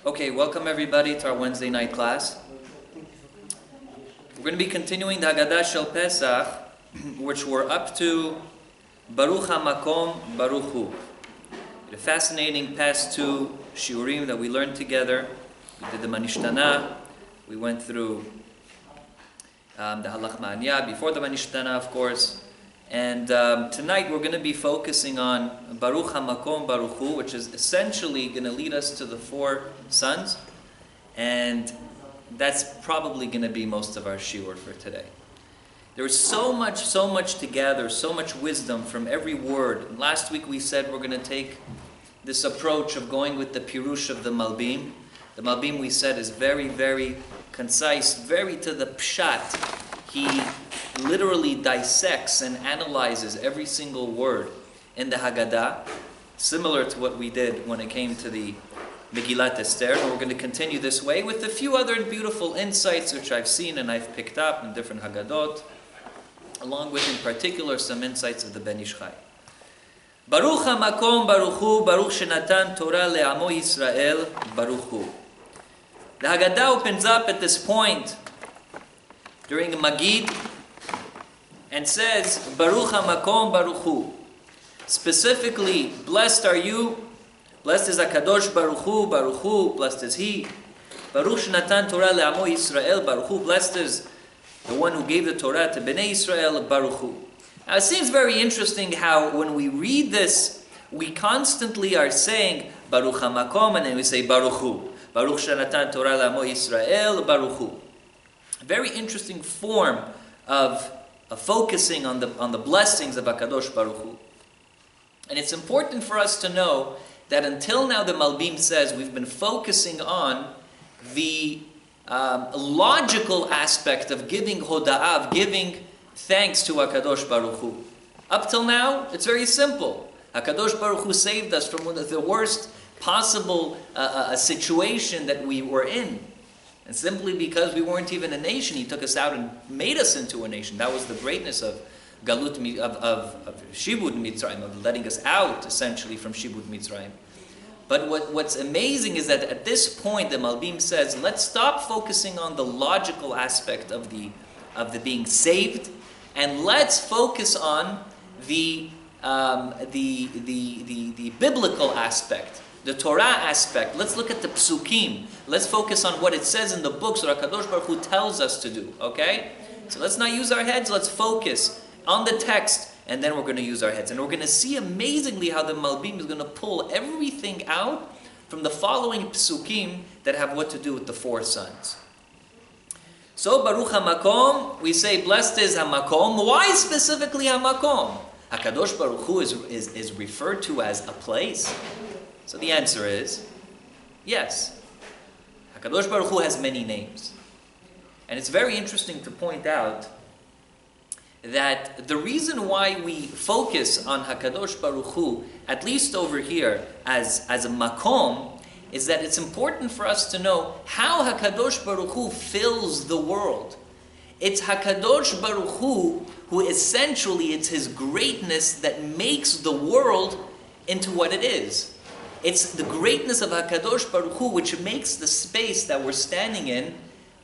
Okay, welcome everybody to our Wednesday night class. We're going to be continuing the Haggadah Shel Pessach, which we're up to Baruch HaMakom Baruch Hu. The fascinating past two shiurim that we learned together. We did the Manishtana. We went through the Halach Ma'anya before the Manishtana, of course. And tonight we're going to be focusing on Baruch HaMakom Baruch Hu, which is essentially going to lead us to the four sons. And that's probably going to be most of our shiur for today. There is so much to gather, so much wisdom from every word. And last week we said we're going to take this approach of going with the pirush of the Malbim. The Malbim, we said, is very, very concise, very to the pshat. He literally dissects and analyzes every single word in the Haggadah, similar to what we did when it came to the Megillat Esther. And we're going to continue this way with a few other beautiful insights which I've seen and I've picked up in different Haggadot, along with in particular some insights of the Ben Ish Chai. Baruch HaMakom Baruch Hu, Baruch Shenatan Torah Le'amo Yisrael, Baruch Hu. The Haggadah opens up at this point during Magid and says, Baruch HaMakom Baruch Hu. Specifically, blessed are you, blessed is HaKadosh Baruch Hu, blessed is He. Baruch Shenatan Torah Le'amo Yisrael, Baruch Hu, blessed is the one who gave the Torah to Bnei Israel, Baruch Hu. Now it seems very interesting how when we read this, we constantly are saying, Baruch HaMakom, and then we say Baruch Hu. Baruch Shenatan Torah Le'amo Yisrael, Baruch Hu. A very interesting form of focusing on the blessings of HaKadosh Baruch Hu. And it's important for us to know that until now the Malbim says we've been focusing on the logical aspect of giving hoda'ah, of giving thanks to HaKadosh Baruch Hu. Up till now, it's very simple. HaKadosh Baruch Hu saved us from one of the worst possible situation that we were in. And simply because we weren't even a nation, He took us out and made us into a nation. That was the greatness of Galut, of Shibud Mitzrayim, of letting us out, essentially, from Shibud Mitzrayim. But what's amazing is that at this point, the Malbim says, let's stop focusing on the logical aspect of the being saved, and let's focus on the biblical aspect, the Torah aspect. Let's look at the psukim. Let's focus on what it says in the books that HaKadosh Baruch Hu tells us to do, okay? So let's not use our heads, let's focus on the text, and then we're going to use our heads. And we're going to see amazingly how the Malbim is going to pull everything out from the following psukim that have what to do with the four sons. So, Baruch HaMakom, we say, blessed is HaMakom. Why specifically HaMakom? HaKadosh Baruch Hu is referred to as a place. So the answer is, yes. HaKadosh Baruch Hu has many names. And it's very interesting to point out that the reason why we focus on HaKadosh Baruch Hu, at least over here, as a makom, is that it's important for us to know how HaKadosh Baruch Hu fills the world. It's HaKadosh Baruch Hu who essentially, it's His greatness that makes the world into what it is. It's the greatness of HaKadosh Baruch Hu which makes the space that we're standing in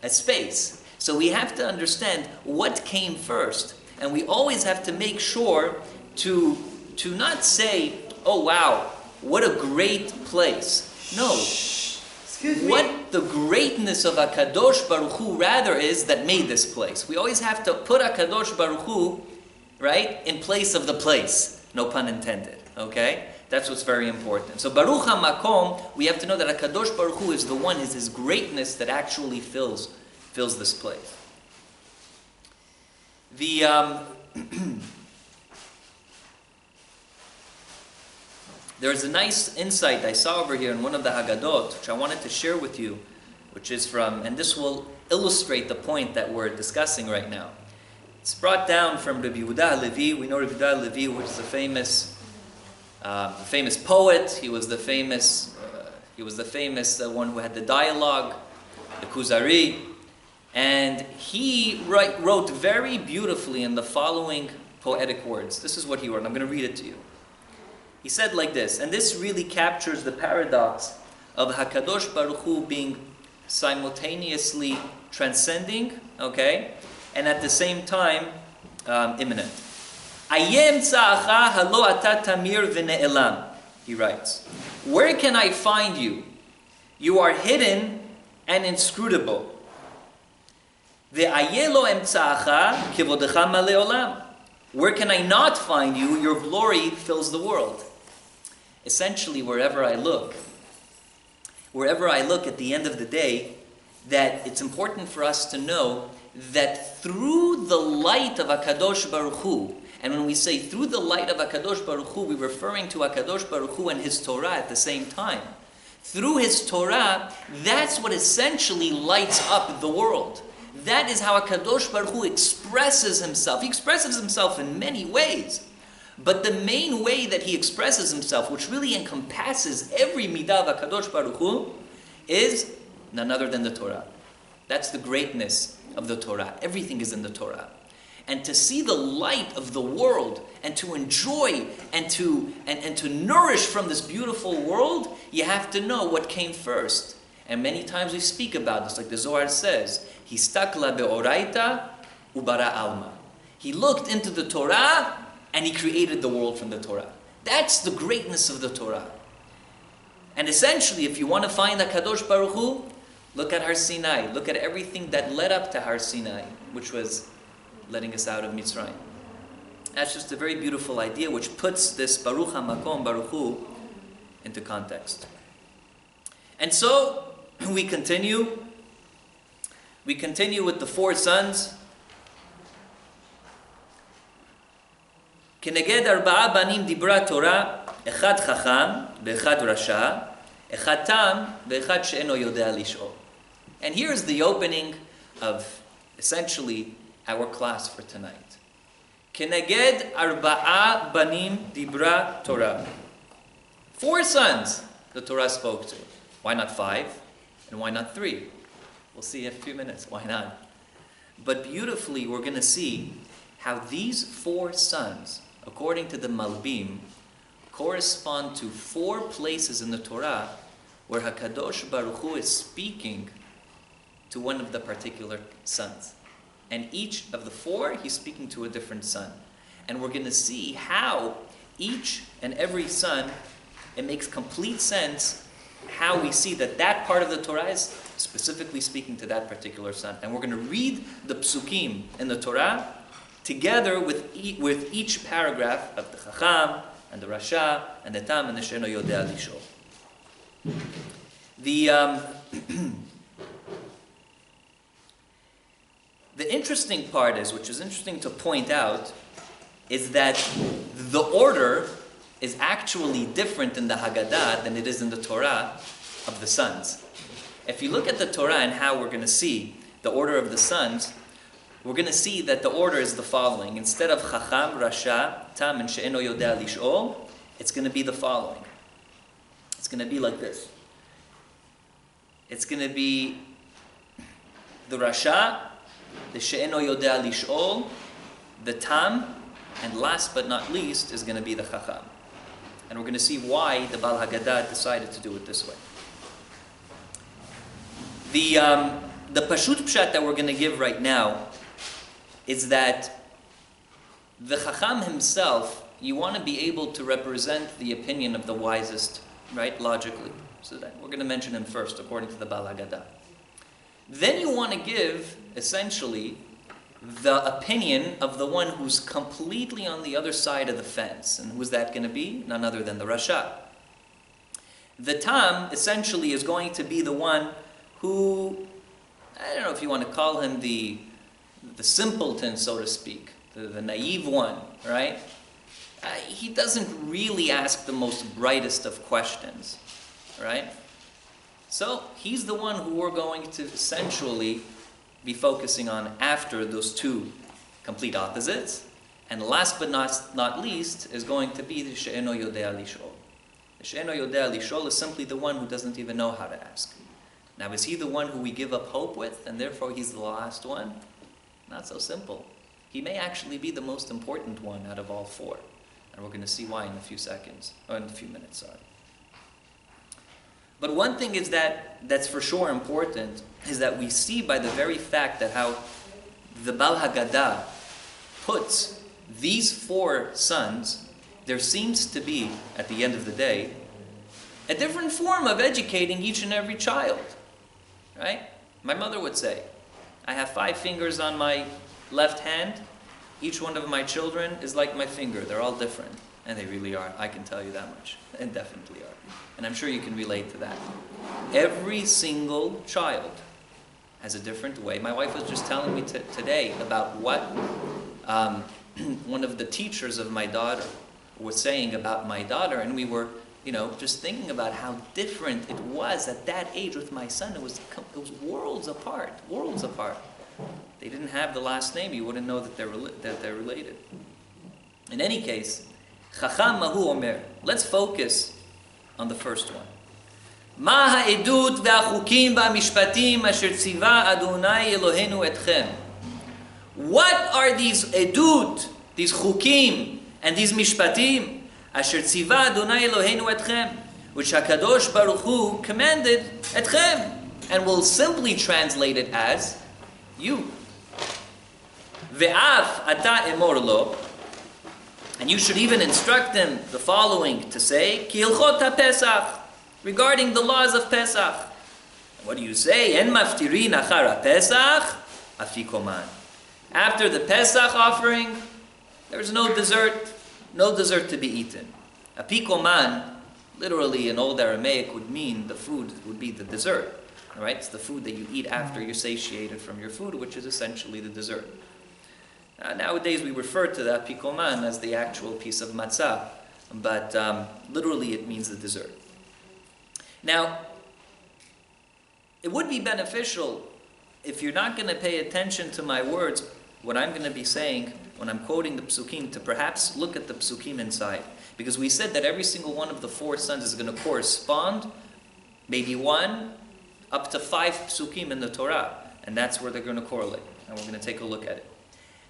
a space. So we have to understand what came first. And we always have to make sure to not say, oh wow, what a great place. No. Excuse me? What the greatness of HaKadosh Baruch Hu rather is that made this place. We always have to put HaKadosh Baruch Hu, right, in place of the place. No pun intended. Okay? That's what's very important. So Baruch HaMakom, we have to know that HaKadosh Baruch Hu is the one, is His greatness that actually fills this place. There's a nice insight I saw over here in one of the Haggadot, which I wanted to share with you, which is from, and this will illustrate the point that we're discussing right now. It's brought down from Rabbi Yehuda Levi. We know Rabbi Yehuda Levi, which is a famous poet. He was the famous one who had the dialogue, the Kuzari. And he wrote very beautifully in the following poetic words. This is what he wrote, and I'm going to read it to you. He said like this, and this really captures the paradox of HaKadosh Baruch Hu being simultaneously transcending, okay, and at the same time imminent. Ayem tza'acha halo ata tamir v'ne'elam, he writes. Where can I find you? You are hidden and inscrutable. Ve'aye lo emtza'acha kivodecha male olam. Where can I not find you? Your glory fills the world. Essentially, wherever I look at the end of the day, that it's important for us to know that through the light of HaKadosh Baruch Hu, and when we say through the light of HaKadosh Baruch Hu, we're referring to HaKadosh Baruch Hu and His Torah at the same time. Through His Torah, that's what essentially lights up the world. That is how HaKadosh Baruch Hu expresses Himself. He expresses Himself in many ways. But the main way that He expresses Himself, which really encompasses every midah of HaKadosh Baruch Hu, is none other than the Torah. That's the greatness of the Torah. Everything is in the Torah. And to see the light of the world and to enjoy and to nourish from this beautiful world, you have to know what came first. And many times we speak about this, like the Zohar says, Histakla be'oraita ubara alma. He looked into the Torah and he created the world from the Torah. That's the greatness of the Torah. And essentially, if you want to find HaKadosh Baruch Hu, look at Har Sinai. Look at everything that led up to Har Sinai, which was letting us out of Mitzrayim. That's just a very beautiful idea which puts this Baruch HaMakom Baruch Hu into context. And so, we continue with the four sons. Keneged arba'a banim dibra Torah, echad chacham, ve'echad rasha, echad tam, ve'echad she'eno yodea lish'ol. And here's the opening of, essentially, our class for tonight. Keneged arba'a banim dibra Torah. Four sons the Torah spoke to. Why not five? And why not three? We'll see in a few minutes. Why not? But beautifully, we're going to see how these four sons, according to the Malbim, correspond to four places in the Torah where HaKadosh Baruch Hu is speaking to one of the particular sons. And each of the four, he's speaking to a different son. And we're going to see how each and every son, it makes complete sense how we see that that part of the Torah is specifically speaking to that particular son. And we're going to read the psukim in the Torah together with each paragraph of the Chacham, and the Rasha, and the Tam, and the She'eno Yodea Lish'ol. The interesting part is, which is interesting to point out, is that the order is actually different in the Haggadah than it is in the Torah of the sons. If you look at the Torah and how we're going to see the order of the sons, we're going to see that the order is the following. Instead of Chacham, Rasha, Tam, and She'eno Yodea Lish'ol, it's going to be the following. It's going to be like this. It's going to be the Rasha, the She'eno Yodea Lish'ol, the Tam, and last but not least is going to be the Chacham. And we're going to see why the Baal Haggadah decided to do it this way. The Pashut Pshat that we're going to give right now is that the Chacham himself, you want to be able to represent the opinion of the wisest, right, logically. So that we're going to mention him first, according to the Baal Haggadah. Then you want to give, essentially, the opinion of the one who's completely on the other side of the fence. And who's that going to be? None other than the Rasha. The Tam, essentially, is going to be the one who, I don't know if you want to call him the simpleton, so to speak, the naive one, right? He doesn't really ask the most brightest of questions, right? So he's the one who we're going to essentially be focusing on after those two complete opposites. And last but not least is going to be the She'eno Yodea Lish'ol. The She'eno Yodea Lish'ol is simply the one who doesn't even know how to ask. Now, is he the one who we give up hope with, and therefore he's the last one? Not so simple. He may actually be the most important one out of all four. And we're going to see why in a few seconds, or in a few minutes, sorry. But one thing is that's for sure important is that we see by the very fact that how the Bal Haggadah puts these 4 sons, there seems to be, at the end of the day, a different form of educating each and every child. Right? My mother would say, I have 5 fingers on my left hand. Each one of my children is like my finger. They're all different. And they really are. I can tell you that much. And definitely are. And I'm sure you can relate to that. Every single child has a different way. My wife was just telling me today about what one of the teachers of my daughter was saying about my daughter. And we were, just thinking about how different it was at that age with my son. It was worlds apart. Worlds apart. They didn't have the last name. You wouldn't know that they're related. In any case, Chacham Mahu Omer. Let's focus on the first one. Ma ha'edut ve'achukim ve'amishpatim asher tziva Adonai Eloheinu etchem. What are these edut, these chukim, and these mishpatim asher tziva Adonai Eloheinu etchem, which HaKadosh Baruch Hu commanded etchem, and we'll simply translate it as you. Ve'af ata emor lo. And you should even instruct them the following to say, Ki ilchot ha-Pesach, regarding the laws of Pesach. What do you say? En maftirin achar ha-Pesach, afikoman. After the Pesach offering, there's no dessert to be eaten. Afikoman, literally in Old Aramaic, would mean the food would be the dessert. All right? It's the food that you eat after you're satiated from your food, which is essentially the dessert. Nowadays we refer to the apikoman as the actual piece of matzah, but literally it means the dessert. Now, it would be beneficial if you're not going to pay attention to my words, what I'm going to be saying when I'm quoting the psukim, to perhaps look at the psukim inside. Because we said that every single one of the 4 sons is going to correspond, maybe 1 up to 5 psukim in the Torah, and that's where they're going to correlate. And we're going to take a look at it.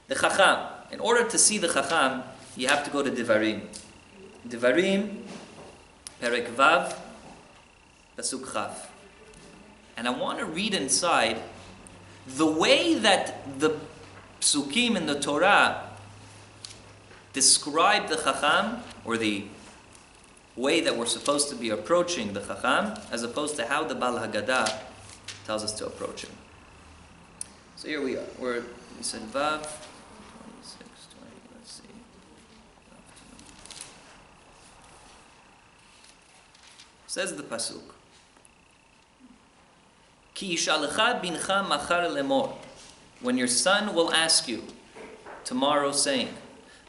The Chacham. In order to see the Chacham, you have to go to Devarim. Devarim, Perek Vav, Pasuk Chav. And I want to read inside the way that the psukim in the Torah describe the Chacham, or the way that we're supposed to be approaching the Chacham, as opposed to how the Bal Haggadah tells us to approach him. So here we are. We said Vav. Says the pasuk, Ki yishalecha bincha machar lemor. When your son will ask you tomorrow, saying,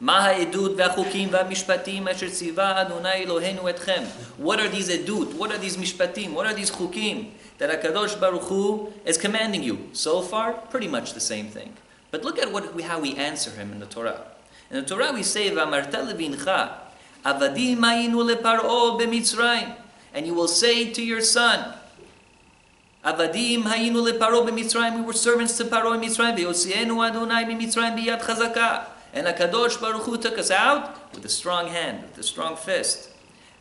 Ma ha'edut ve'achukim ve'amishpatim asher tziva Adonai Eloheinu etchem. What are these edut? What are these mishpatim? What are these chukim that HaKadosh Baruch Hu is commanding you? So far, pretty much the same thing. But look at how we answer him in the Torah. In the Torah we say, V'amarta levincha avadim hayinu leParo b'Mitzrayim. And you will say to your son, Avadim hayinu leParo b'Mitzrayim, we were servants to Paro in Mitzrayim, ve'yotzienu Adonai b'Mitzrayim biyad chazaka. And HaKadosh Baruch Hu took us out with a strong hand, with a strong fist.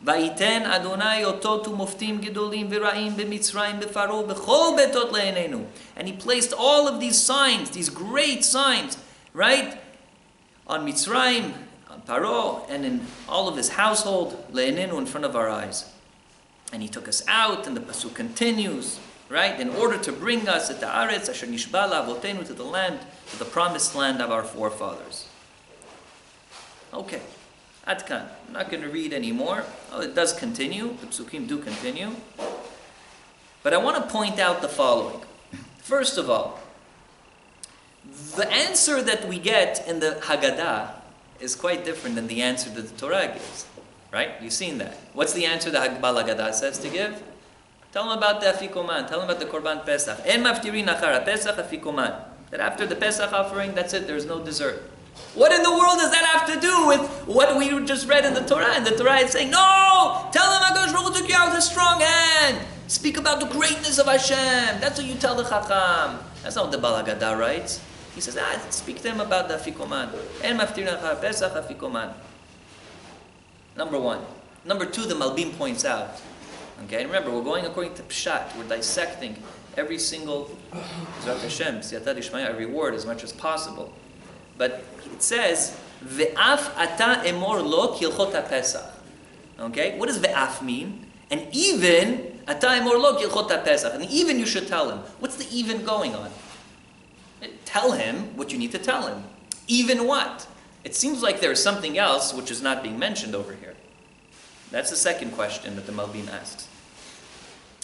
Vayiten Adonai otot u'moftim gedolim v'ra'im b'Mitzrayim b'Paro b'chol betot le'enenu. And He placed all of these signs, these great signs, right, on Mitzrayim, on Paro, and in all of his household, le'enenu, in front of our eyes. And He took us out, and the pasuk continues, right? In order to bring us at the Aretz, Asher Nishba La'avotenu, to the land, to the promised land of our forefathers. Okay, Adkan. I'm not going to read anymore. Oh, it does continue. The psukim do continue. But I want to point out the following. First of all, the answer that we get in the Haggadah is quite different than the answer that the Torah gives. Right? You've seen that. What's the answer that Bal Haggadah says to give? Tell them about the Afikoman. Tell them about the Korban Pesach. En maftirin achar Pesach Afikoman. That after the Pesach offering, that's it. There's no dessert. What in the world does that have to do with what we just read in the Torah? And the Torah is saying, no! Tell them HaKadosh Baruch Hu took you out with a strong hand. Speak about the greatness of Hashem. That's what you tell the Chacham. That's not what the Bal Haggadah writes. He says, speak to them about the Afikoman. En maftirin achar Pesach Afikoman. Number 1. Number 2, the Malbim points out Okay, and remember, we're going according to Pshat. We're dissecting every single every word as much as possible. But it says, Ve'af ata emor lo kilchot HaPesach. Okay, what does ve'af mean? And even ata emor lo kilchot HaPesach. And even you should tell him. What's the even going on? Tell him what you need to tell him. Even what? It seems like there's something else which is not being mentioned over here. That's the second question that the Malbim asks.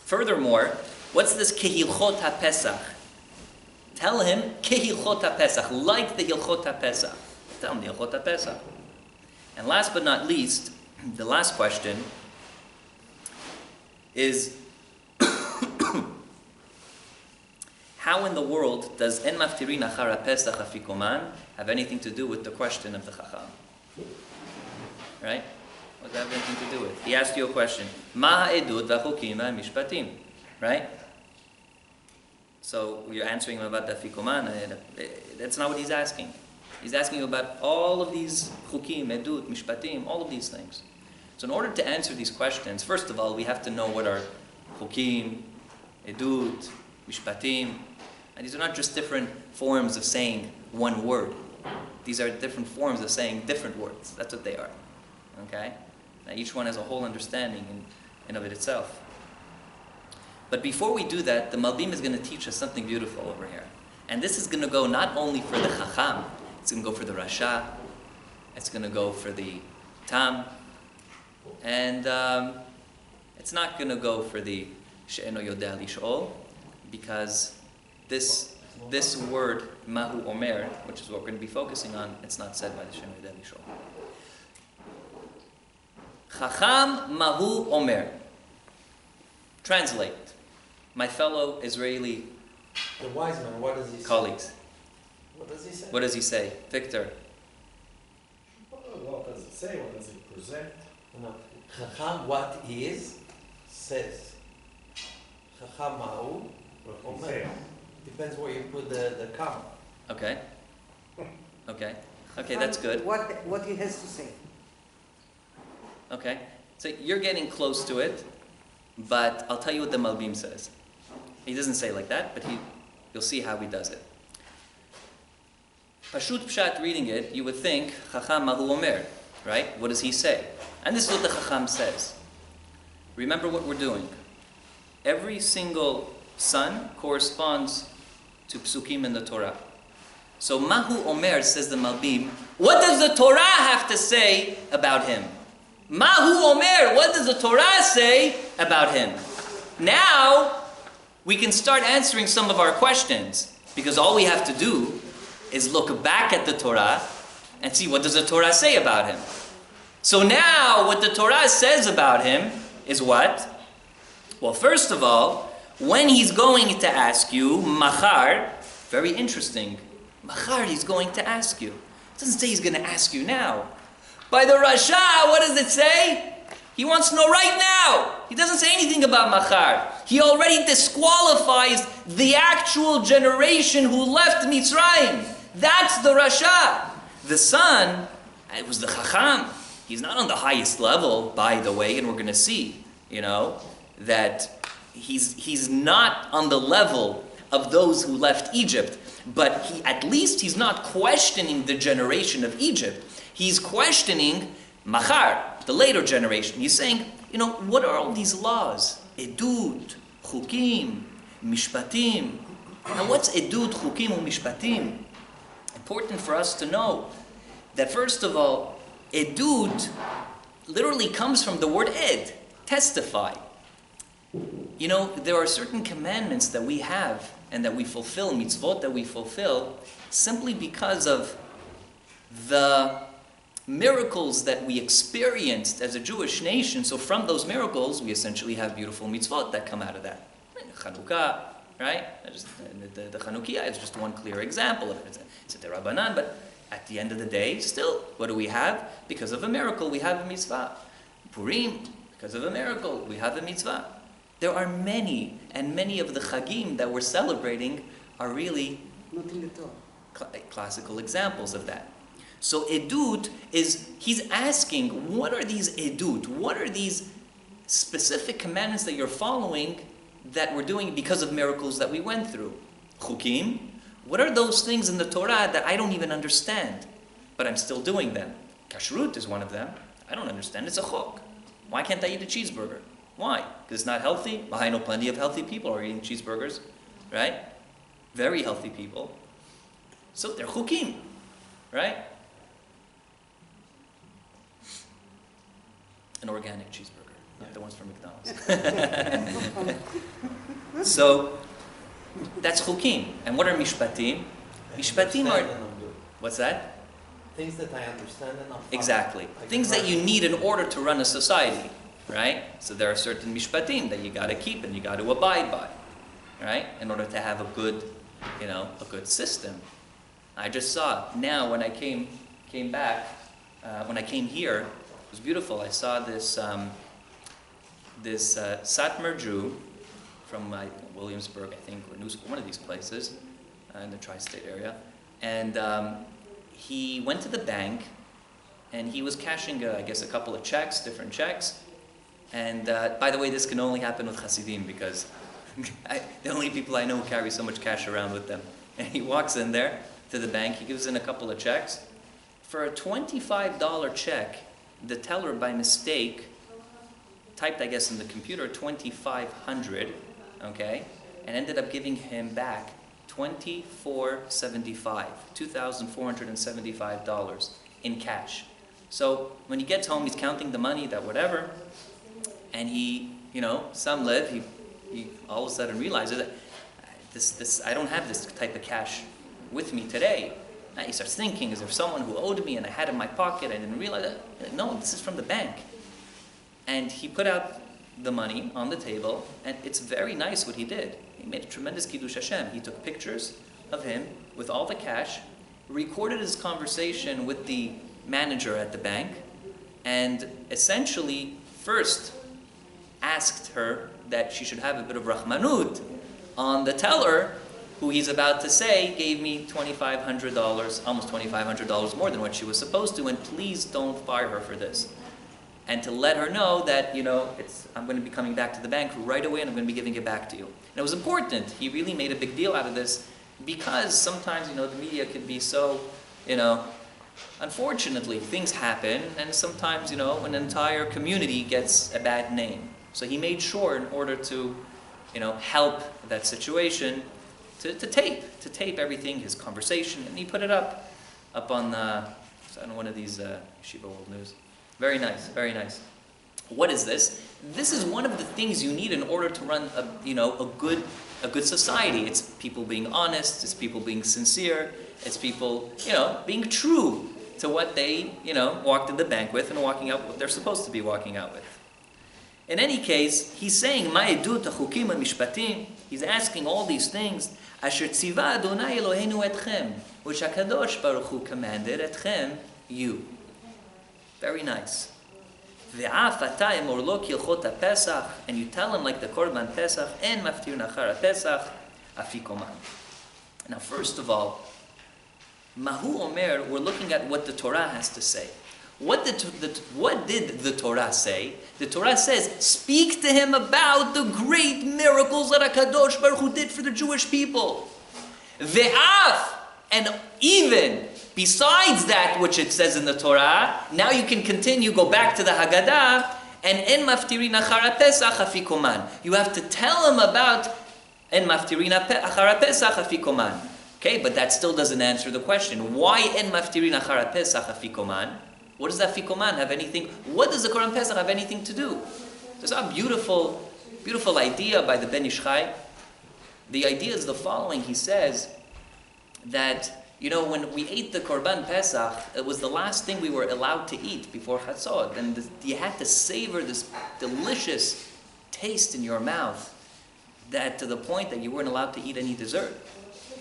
Furthermore, what's this kehilchot HaPesach? Tell him kehilchot HaPesach, like the Hilchot HaPesach. Tell him the Hilchot HaPesach. And last but not least, the last question is, how in the world does En Maftirin Achar HaPesach Afikoman have anything to do with the question of the Chacham? Right? What does that have anything to do with? He asked you a question. Ma ha'edut v'chukim v'mishpatim. Right? So you're answering him about the Afikoman. That's not what he's asking. He's asking you about all of these chukim, edut, mishpatim, all of these things. So in order to answer these questions, first of all, we have to know what are chukim, edut, mishpatim. And these are not just different forms of saying one word. These are different forms of saying different words. That's what they are. Okay? Now each one has a whole understanding in of it itself. But before we do that, the Malbim is going to teach us something beautiful over here. And this is going to go not only for the Chacham, it's going to go for the Rasha, it's going to go for the Tam, and it's not going to go for the She'eno Yodeh Lish'ol, because this word, Mahu Omer, which is what we're going to be focusing on, it's not said by the She'eno Yodeh Lish'ol. Chacham Mahu Omer. Translate. My fellow Israeli The wise man, what does he say? colleagues. What does he say? What does he say? Victor. What does it say? What does it present? No. Chacham, what he is, says. Chacham ma'u, omer. Depends where you put the comma. Okay. Okay. Okay, that's good. What he has to say. Okay. So you're getting close to it, but I'll tell you what the Malbim says. He doesn't say like that, but you'll see how he does it. Pashut Pshat, reading it, you would think, Chacham Mahu Omer, right? What does he say? And this is what the Chacham says. Remember what we're doing. Every single son corresponds to psukim in the Torah. So Mahu Omer, says the Malbim, what does the Torah have to say about him? Mahu Omer, what does the Torah say about him? Now, we can start answering some of our questions, because all we have to do is look back at the Torah and see what does the Torah say about him. So now, what the Torah says about him is what? Well, first of all, when he's going to ask you, Machar, very interesting, Machar he's going to ask you. It doesn't say he's going to ask you now. By the Rasha, what does it say? He wants to know right now. He doesn't say anything about Machar. He already disqualifies the actual generation who left Mitzrayim. That's the Rasha. The son, it was the Chacham. He's not on the highest level, by the way, and we're going to see, that he's not on the level of those who left Egypt. But at least he's not questioning the generation of Egypt. He's questioning Machar, the later generation. He's saying, what are all these laws? Edut, Chukim, Mishpatim. Now what's Edut, Chukim, and Mishpatim? Important for us to know that first of all, Edut literally comes from the word Ed, testify. There are certain commandments that we have and that we fulfill, mitzvot that we fulfill, simply because of the miracles that we experienced as a Jewish nation. So from those miracles, we essentially have beautiful mitzvot that come out of that. Chanukah, right? The Chanukiah is just one clear example of it. It's a Derabanan, but at the end of the day, still, what do we have? Because of a miracle, we have a mitzvah. Purim, because of a miracle, we have a mitzvah. There are many, and many of the Chagim that we're celebrating are really Not in the Torah. Classical examples of that. So edut is, he's asking, what are these edut? What are these specific commandments that you're following that we're doing because of miracles that we went through. Chukim, what are those things in the Torah that I don't even understand, but I'm still doing them? Kashrut is one of them. I don't understand. It's a chok. Why can't I eat a cheeseburger? Why? Because it's not healthy? Well, I know plenty of healthy people are eating cheeseburgers, right? Very healthy people. So they're chukim, right? An organic cheeseburger, not the ones from McDonald's. So that's chukim. And what are mishpatim? Mishpatim are... What's that? Things that I understand and I'm Exactly. Things that you need in order to run a society, right? So there are certain mishpatim that you got to keep and you got to abide by, right? In order to have a good, a good system. I just saw now when I came back, when I came here, it was beautiful. I saw this Satmar Jew from Williamsburg, I think, or New School, one of these places in the tri-state area, and he went to the bank, and he was cashing, I guess, a couple of checks, different checks. And by the way, this can only happen with Hasidim because the only people I know who carry so much cash around with them. And he walks in there to the bank, he gives in a couple of checks. For a $25 check, the teller by mistake typed, I guess, in the computer, 2,500, okay, and ended up giving him back $2,475 in cash. So when he gets home, he's counting the money, that whatever, and he, some live, he all of a sudden realizes that this I don't have this type of cash with me today. Now he starts thinking, is there someone who owed me and I had it in my pocket, I didn't realize it? No, this is from the bank. And he put out the money on the table, and it's very nice what he did. He made a tremendous Kiddush Hashem. He took pictures of him with all the cash, recorded his conversation with the manager at the bank, and essentially first asked her that she should have a bit of Rahmanut on the teller, who he's about to say gave me $2,500, almost $2,500 more than what she was supposed to, and please don't fire her for this. And to let her know that, I'm going to be coming back to the bank right away and I'm going to be giving it back to you. And it was important. He really made a big deal out of this because sometimes, the media can be so, unfortunately, things happen and sometimes, an entire community gets a bad name. So he made sure in order to, help that situation to tape everything, his conversation, and he put it up on one of these Yeshiva World News. Very nice, very nice. What is this? This is one of the things you need in order to run a good society. It's people being honest. It's people being sincere. It's people being true to what they walked in the bank with and walking out what they're supposed to be walking out with. In any case, he's saying ma'edut chukim mishpatim. He's asking all these things. Asher tziva Adonai Eloheinu etchem, which Hakadosh Baruch Hu commanded etchem, you. Very nice. And you tell him like the Korban Pesach, en maftir nachar Pesach, afikoman. Now, first of all, Mahu Omer, we're looking at what the Torah has to say. What did the Torah say? The Torah says, speak to him about the great miracles that HaKadosh Baruch Hu did for the Jewish people. Ve'af, and even besides that which it says in the Torah, now you can continue, go back to the Haggadah, and en maftirin achara Pesach afikoman. You have to tell him about en maftirin achara Pesach afikoman. Okay, but that still doesn't answer the question. Why en maftirin achara Pesach afikoman? What does afikoman have anything? What does the Korban Pesach have anything to do? There's a beautiful, beautiful idea by the Ben Ish Chai. The idea is the following. He says that when we ate the Korban Pesach, it was the last thing we were allowed to eat before Chatzot. And you had to savor this delicious taste in your mouth, that to the point that you weren't allowed to eat any dessert.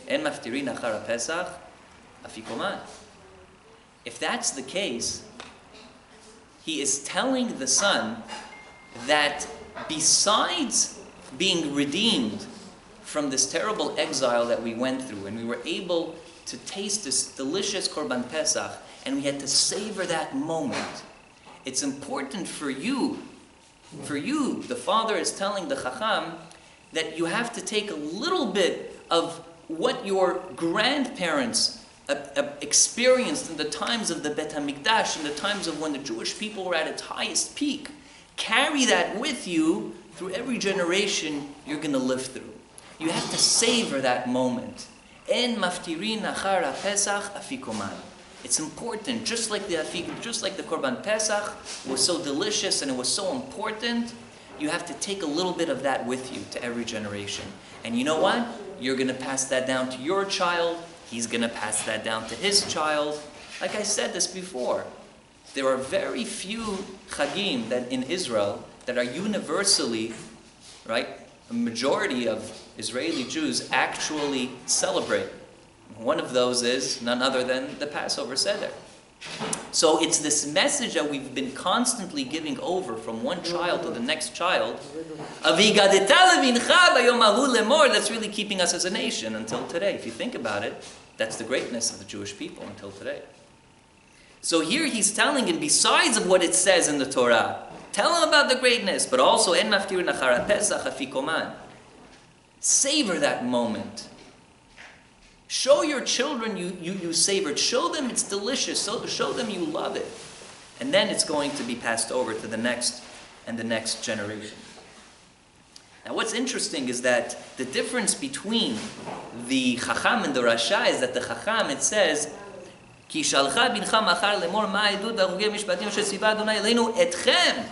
En maftirin achara Pesach, afikoman. If that's the case, he is telling the son that besides being redeemed from this terrible exile that we went through, and we were able to taste this delicious Korban Pesach, and we had to savor that moment. It's important for you, For you, the father is telling the Chacham that you have to take a little bit of what your grandparents experienced in the times of the Bet HaMikdash, in the times of when the Jewish people were at its highest peak. Carry that with you through every generation you're going to live through. You have to savor that moment. En maftirin achar Pesach afikoman. It's important, just like the Korban Pesach was so delicious and it was so important, you have to take a little bit of that with you to every generation. And you know what? You're going to pass that down to your child. He's going to pass that down to his child. Like I said this before, there are very few chagim that in Israel that are universally, right, a majority of Israeli Jews actually celebrate. One of those is none other than the Passover Seder. So it's this message that we've been constantly giving over from one child to the next child, that's really keeping us as a nation until today. If you think about it, that's the greatness of the Jewish people until today. So here he's telling him, besides of what it says in the Torah, tell him about the greatness, but also en maftir nachar Pesach afikoman. Savor that moment. Show your children you savor it. Show them it's delicious. Show them you love it. And then it's going to be passed over to the next and the next generation. Now what's interesting is that the difference between the Chacham and the Rasha is that the Chacham, it says, Ki shalcha bincha machar lemor ma'edut arugei mishpatim asher tziva Adonai Eloheinu etchem.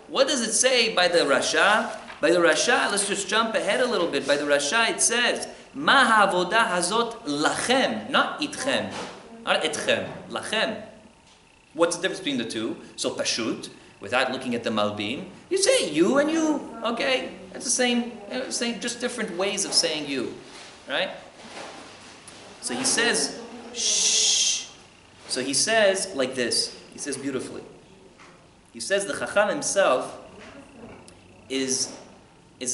What does it say by the Rasha? By the Rasha, let's just jump ahead a little bit. By the Rasha it says, Ma ha'avodah hazot lachem, not itchem, not etchem, lachem. What's the difference between the two? So pashut, without looking at the Malbim, you say you and you. Okay, it's the same, just different ways of saying you, right? So he says, shh. So he says like this. He says beautifully. He says the Chacham himself is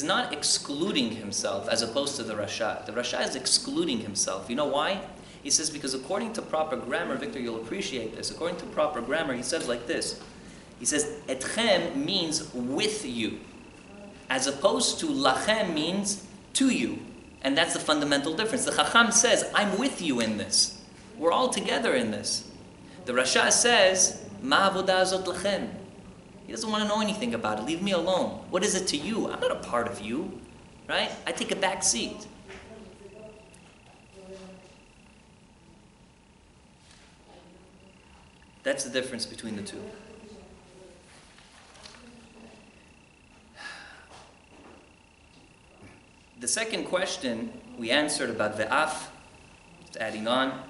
not excluding himself as opposed to the Rasha. The Rasha is excluding himself. You know why? He says because according to proper grammar, Victor, you'll appreciate this. According to proper grammar, he says like this. He says, etchem means with you, as opposed to lachem means to you. And that's the fundamental difference. The Chacham says, I'm with you in this. We're all together in this. The Rasha says, ma avodah azot lachem. He doesn't want to know anything about it. Leave me alone. What is it to you? I'm not a part of you. Right? I take a back seat. That's the difference between the two. The second question we answered about ve'af, just adding on.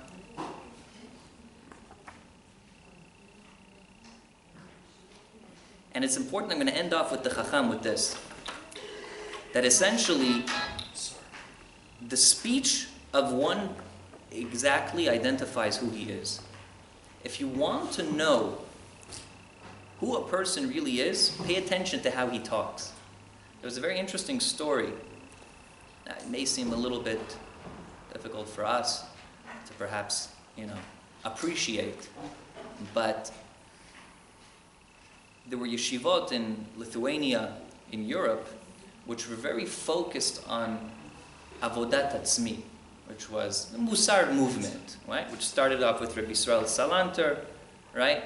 And it's important, I'm going to end off with the Chacham with this. That essentially, the speech of one exactly identifies who he is. If you want to know who a person really is, pay attention to how he talks. There was a very interesting story. Now, it may seem a little bit difficult for us to perhaps, appreciate, but there were yeshivot in Lithuania, in Europe, which were very focused on avodat atzmi, which was the Musar movement, right? Which started off with Rabbi Sultan, right?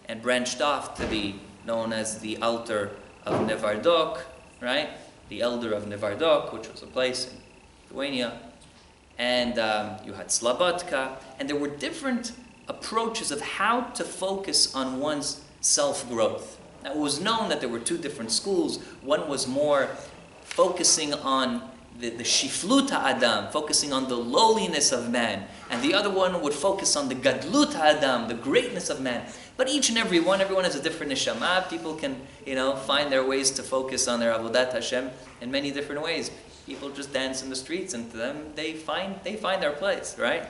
And branched off to be known as the Alter of Nevardok, right? The Elder of Nevardok, which was a place in Lithuania. And you had Slobodka. And there were different approaches of how to focus on one's self-growth. Now, it was known that there were two different schools. One was more focusing on the shiflut ha'adam, focusing on the lowliness of man. And the other one would focus on the gadlut ha'adam, the greatness of man. But each and everyone has a different neshama. People can, find their ways to focus on their avodat Hashem in many different ways. People just dance in the streets, and to them, they find their place, right?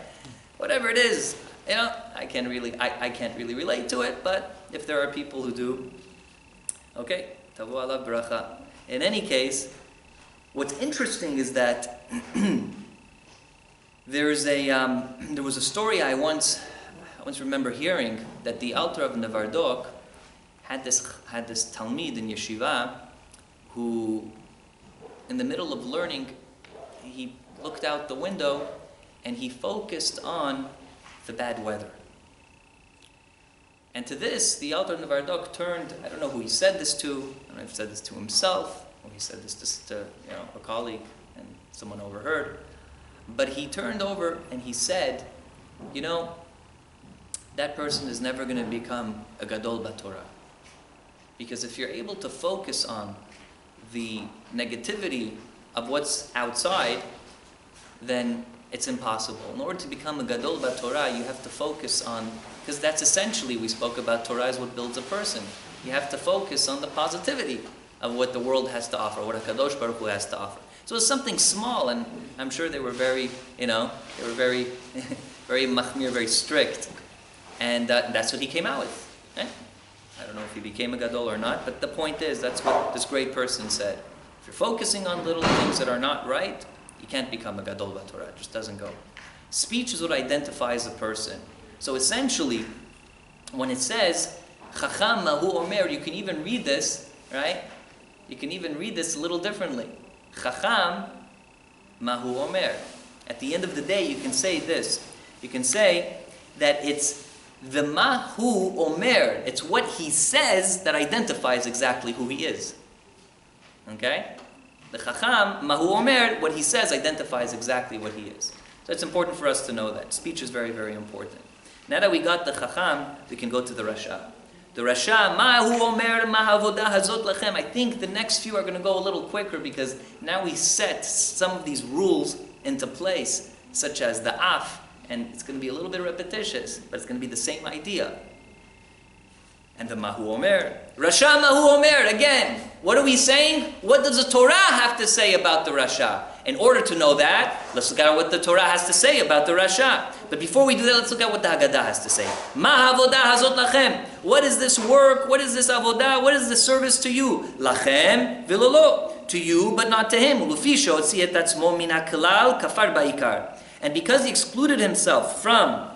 Whatever it is, I can't really relate to it, but if there are people who do, okay, tavu alav bracha. In any case, what's interesting is that there was a story I once remember hearing that the Alter of Nevardok had this Talmid in yeshiva who, in the middle of learning, he looked out the window and he focused on the bad weather. And to this, the Alter Nevardok turned, I don't know who he said this to, I don't know if he said this to himself, or he said this to a colleague, and someone overheard, but he turned over and he said, that person is never going to become a Gadol Batorah. Because if you're able to focus on the negativity of what's outside, then it's impossible. In order to become a Gadol Batorah, you have to focus on, because that's essentially, we spoke about Torah is what builds a person. You have to focus on the positivity of what the world has to offer, what HaKadosh Baruch Hu has to offer. So it's something small, and I'm sure they were very, very machmir, very strict. And that's what he came out with. I don't know if he became a Gadol or not, but the point is, that's what this great person said. If you're focusing on little things that are not right, you can't become a Gadol Batorah. It just doesn't go. Speech is what identifies a person. So essentially, when it says, Chacham Mahu Omer, you can even read this, right? You can even read this a little differently. Chacham Mahu Omer. At the end of the day, you can say this. You can say that it's the Mahu Omer. It's what he says that identifies exactly who he is. Okay? The Chacham Mahu Omer, what he says identifies exactly what he is. So it's important for us to know that. Speech is very, very important. Now that we got the Chacham, we can go to the Rasha. The Rasha, Mahu Omer Mahavodah Hazot Lachem. I think the next few are going to go a little quicker because now we set some of these rules into place, such as the Af, and it's going to be a little bit repetitious, but it's going to be the same idea. And the Mahu Omer. Rasha Mahu Omer, again, what are we saying? What does the Torah have to say about the Rasha? In order to know that, let's look at what the Torah has to say about the Rasha. But before we do that, let's look at what the Haggadah has to say. Ma avodah hazot lachem. What is this work? What is this avodah? What is this service to you? Lachem vilolo. To you, but not to him. Ulufisho tziyet atzmo min haklal kafar ba'ikar. And because he excluded himself from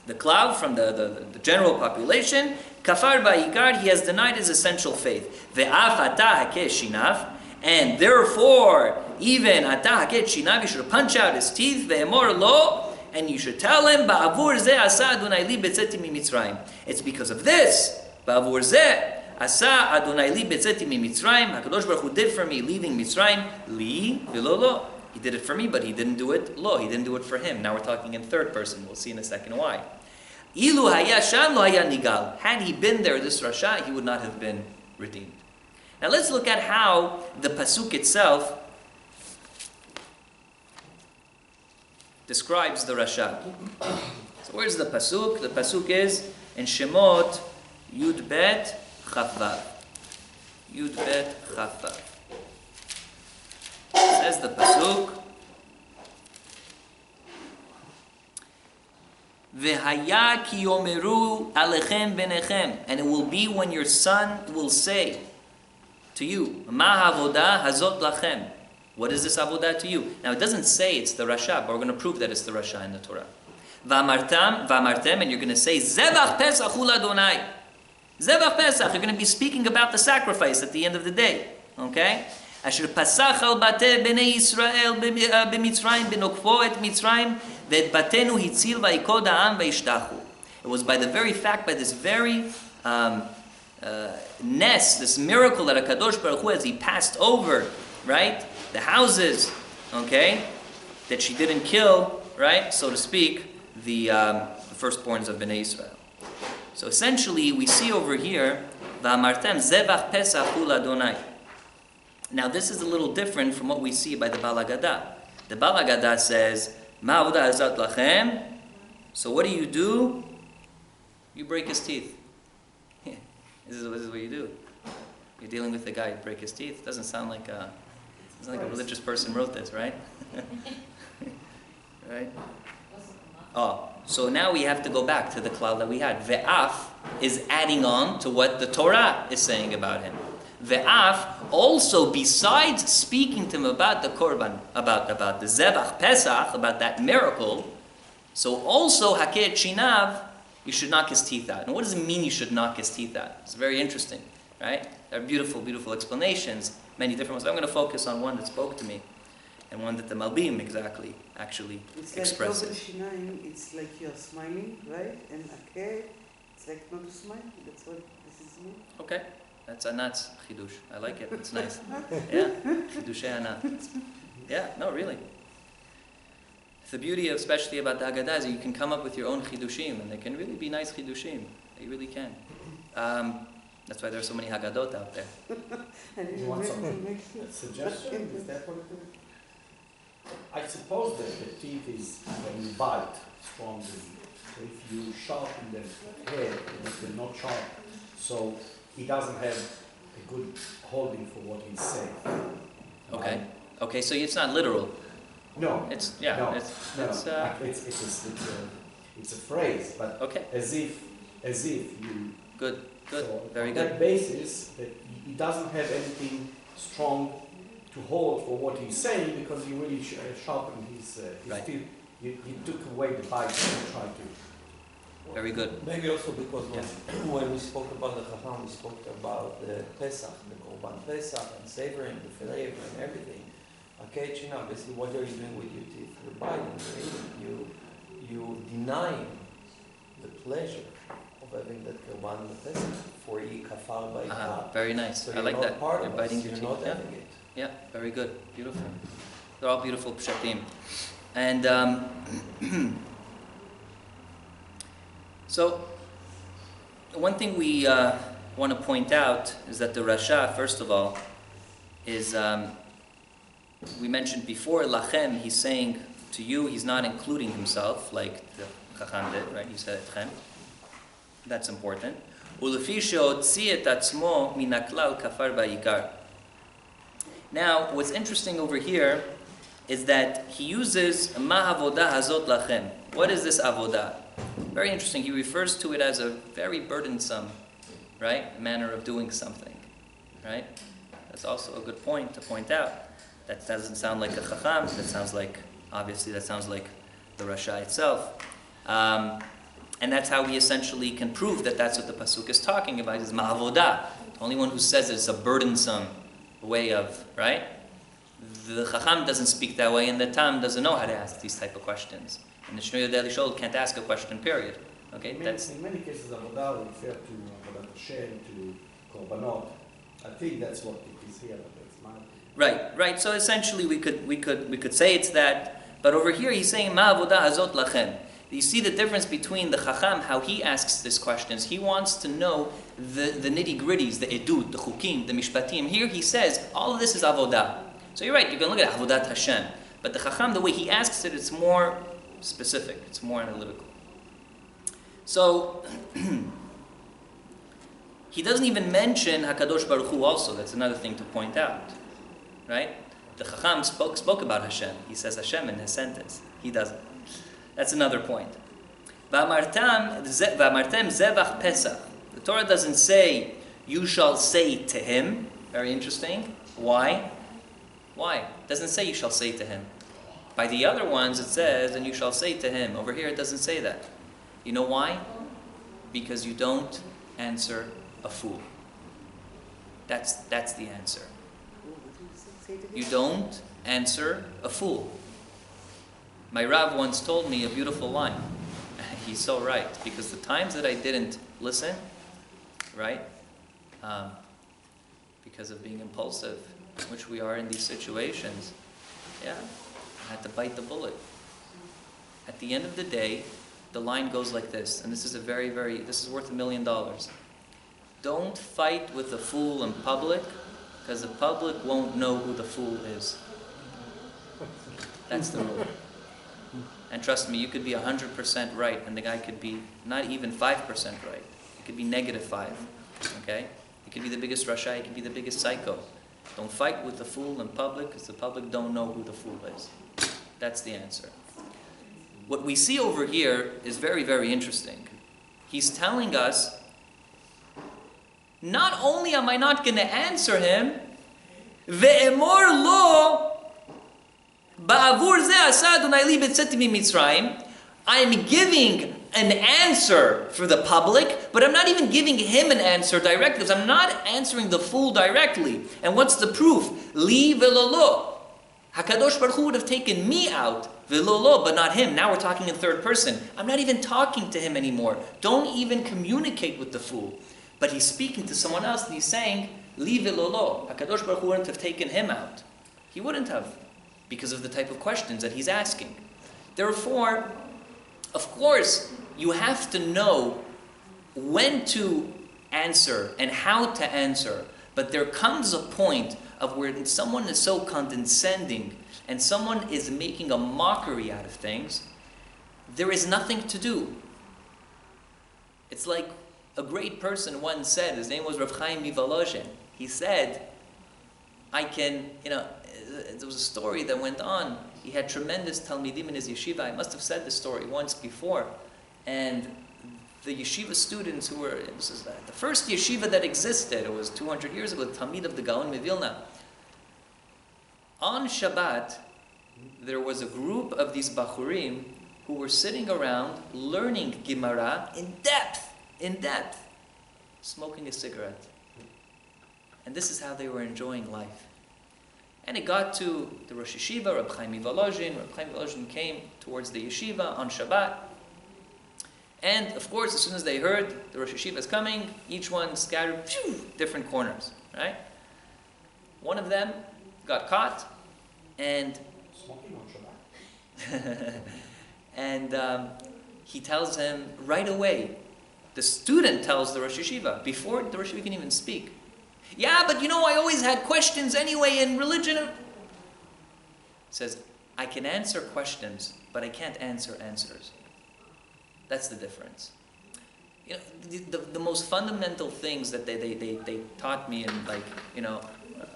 the cloud, from the general population, kafar ba'ikar, he has denied his essential faith. Ve'af atah hakeh shinav. And therefore, even atah hakeh shinav, you should punch out his teeth. Ve'emor lo. And you should tell him, Ba'avur zeh asa Adonai li betzeti mimitzrayim. It's because of this, Ba'avur zeh asa Adonai li betzeti mimitzrayim. HaKadosh Baruch Hu did for me leaving Mitzrayim, li v'lo lo. He did it for me, but he didn't do it lo. He didn't do it for him. Now we're talking in third person. We'll see in a second why. Ilu haya sham lo haya nigal. Had he been there, this Rasha, he would not have been redeemed. Now let's look at how the pasuk itself describes the Rasha. So where's the pasuk? The pasuk is in Shemot Yud Bet Chavav. Yud Bet Chavav. Says the pasuk, V'haya ki yomeru alechem benechem, and it will be when your son will say to you, Ma havodah hazot lachem. What is this avodah to you? Now it doesn't say it's the Rasha, but we're going to prove that it's the Rasha in the Torah. V'amartem, and you're going to say, Zevach Pesach ul Adonai. Zevach Pesach, you're going to be speaking about the sacrifice at the end of the day. Okay? Asher pasach al bateh bnei Yisrael b'Mitzrayim b'nokvo et Mitzrayim ve'et batenu hitzil va'ikod ha'am va'ishtachu. It was by the very fact, by this very this miracle that HaKadosh Baruch Hu, as he passed over, right, the houses, okay, that she didn't kill, right, so to speak, the firstborns of Bnei Israel. So essentially, we see over here, V'amartem zevach pesach ul Adonai. Now this is a little different from what we see by the Bal Haggadah. The Bal Haggadah says, Ma avodah hazot lachem. So what do? You break his teeth. This is what you do. You're dealing with a guy, you break his teeth. Doesn't sound like a religious person wrote this, right? Right? Oh, so now we have to go back to the cloud that we had. Ve'af is adding on to what the Torah is saying about him. Ve'af, also besides speaking to him about the Korban, about the Zebach Pesach, about that miracle, so also Hakeh Shinav, you should knock his teeth out. And what does it mean you should knock his teeth out? It's very interesting, right? There are beautiful, beautiful explanations, many different ones. I'm going to focus on one that spoke to me, and one that the Malbim actually It's expresses. like Shinaim, it's like you're smiling, right? And okay, it's like not to smile. That's what this is mean. Okay, that's Anat's chidush. I like it. It's nice. Yeah, chidushei Anat. Yeah, no, really. The beauty, especially about the Haggadah, is that you can come up with your own chidushim, and they can really be nice chidushim. They really can. That's why there are so many Haggadot out there. And You want some make suggestion? Is that what it is? I suppose that the teeth is when you bite strongly. So if you sharpen the head, they're not sharp. So he doesn't have a good holding for what he's saying. Okay. Okay, so it's not literal. No. It's No, it's it's a phrase, but okay. as if you. Good. So Very on good. that basis, that he doesn't have anything strong to hold for what he's saying because he really sharpened his Right. teeth. He took away the bite and tried to. Very good. Maybe also because when we spoke about the Chacham, we spoke about the Pessach, the Korban Pessach, and savoring, the flavor and everything. Okay, China, basically what are you doing with your teeth? You're biting, you're eating. You denying the pleasure of having that Korban Pessach for kafar by kafar. Very nice. So I you're like not that. part You're of biting us, your you're teeth. not Yeah. having it. Yeah, very good. Beautiful. They're all beautiful pshatim. And so, one thing we want to point out is that the Rasha, first of all, is, we mentioned before, lachem, he's saying to you, he's not including himself, like the Chacham did, right? He said etchem. That's important. Ulefi she'otzi et atzmo min haklal kafar ba'ikar. Now, what's interesting over here is that he uses ma avodah hazot lachem. What is this avodah? Very interesting. He refers to it as a very burdensome, right, manner of doing something, right? That's also a good point to point out. That doesn't sound like a chacham. That sounds like the Rasha itself. And that's how we essentially can prove that that's what the pasuk is talking about. Is ma'avodah. The only one who says it's a burdensome way of, right? The chacham doesn't speak that way, and the tam doesn't know how to ask these type of questions. And the Shnei Yodei Shol can't ask a question. Period. Okay, that's In many cases, avodah refer to avodat Hashem, to korbanot. I think that's what it is here. But that's my opinion. right. So essentially, we could say it's that, but over here he's saying ma avodah hazot lachem. You see the difference between the chacham, how he asks these questions. He wants to know the nitty-gritties, the edut, the chukim, the mishpatim. Here he says, all of this is avodah. So you're right, you can look at avodat Hashem. But the chacham, the way he asks it, it's more specific. It's more analytical. So, he doesn't even mention HaKadosh Baruch Hu also. That's another thing to point out. Right? The chacham spoke about Hashem. He says Hashem in his sentence. He doesn't. That's another point. V'amartem zevach Pesach. The Torah doesn't say, you shall say to him. Very interesting. Why? It doesn't say you shall say to him. By the other ones it says, and you shall say to him. Over here it doesn't say that. You know why? Because you don't answer a fool. That's the answer. You don't answer a fool. My Rav once told me a beautiful line. He's so right. Because the times that I didn't listen, right? Because of being impulsive, which we are in these situations, yeah, I had to bite the bullet. At the end of the day, the line goes like this, and this is this is worth $1 million. Don't fight with the fool in public, because the public won't know who the fool is. That's the rule. And trust me, you could be 100% right, and the guy could be not even 5% right. It could be -5, okay? It could be the biggest Rasha, it could be the biggest psycho. Don't fight with the fool in public, because the public don't know who the fool is. That's the answer. What we see over here is very, very interesting. He's telling us, not only am I not going to answer him, ve'emor lo ba'avur ze asa Adonai li b'tzeti miMitzrayim, I am giving an answer for the public, but I'm not even giving him an answer directly, because I'm not answering the fool directly. And what's the proof? Li velolo. HaKadosh Baruch Hu would have taken me out, velolo, but not him. Now we're talking in third person. I'm not even talking to him anymore. Don't even communicate with the fool. But he's speaking to someone else, and he's saying, Li velolo. HaKadosh Baruch Hu wouldn't have taken him out. He wouldn't have, because of the type of questions that he's asking. Therefore, of course, you have to know when to answer and how to answer. But there comes a point of where someone is so condescending and someone is making a mockery out of things, there is nothing to do. It's like a great person once said, his name was Rav Chaim Mivolozhin. He said, there was a story that went on. He had tremendous talmidim in his yeshiva. I must have said this story once before. And the yeshiva students who were, this is the first yeshiva that existed, it was 200 years ago, the Talmid of the Gaon Mevilna. On Shabbat, there was a group of these Bachurim who were sitting around learning Gemara in depth, smoking a cigarette. And this is how they were enjoying life. And it got to the Rosh Yeshiva, Rabbi Chaim Mivolozhin. Rabbi Chaim Mivolozhin came towards the yeshiva on Shabbat. And of course, as soon as they heard the Rosh Yeshiva is coming, each one scattered different corners, right? One of them got caught, and Smoking on Shabbat. and he tells him right away. The student tells the Rosh Yeshiva before the Rosh Yeshiva can even speak. Yeah, but I always had questions anyway in religion. He says, I can answer questions, but I can't answer answers. That's the difference. The most fundamental things that they taught me, and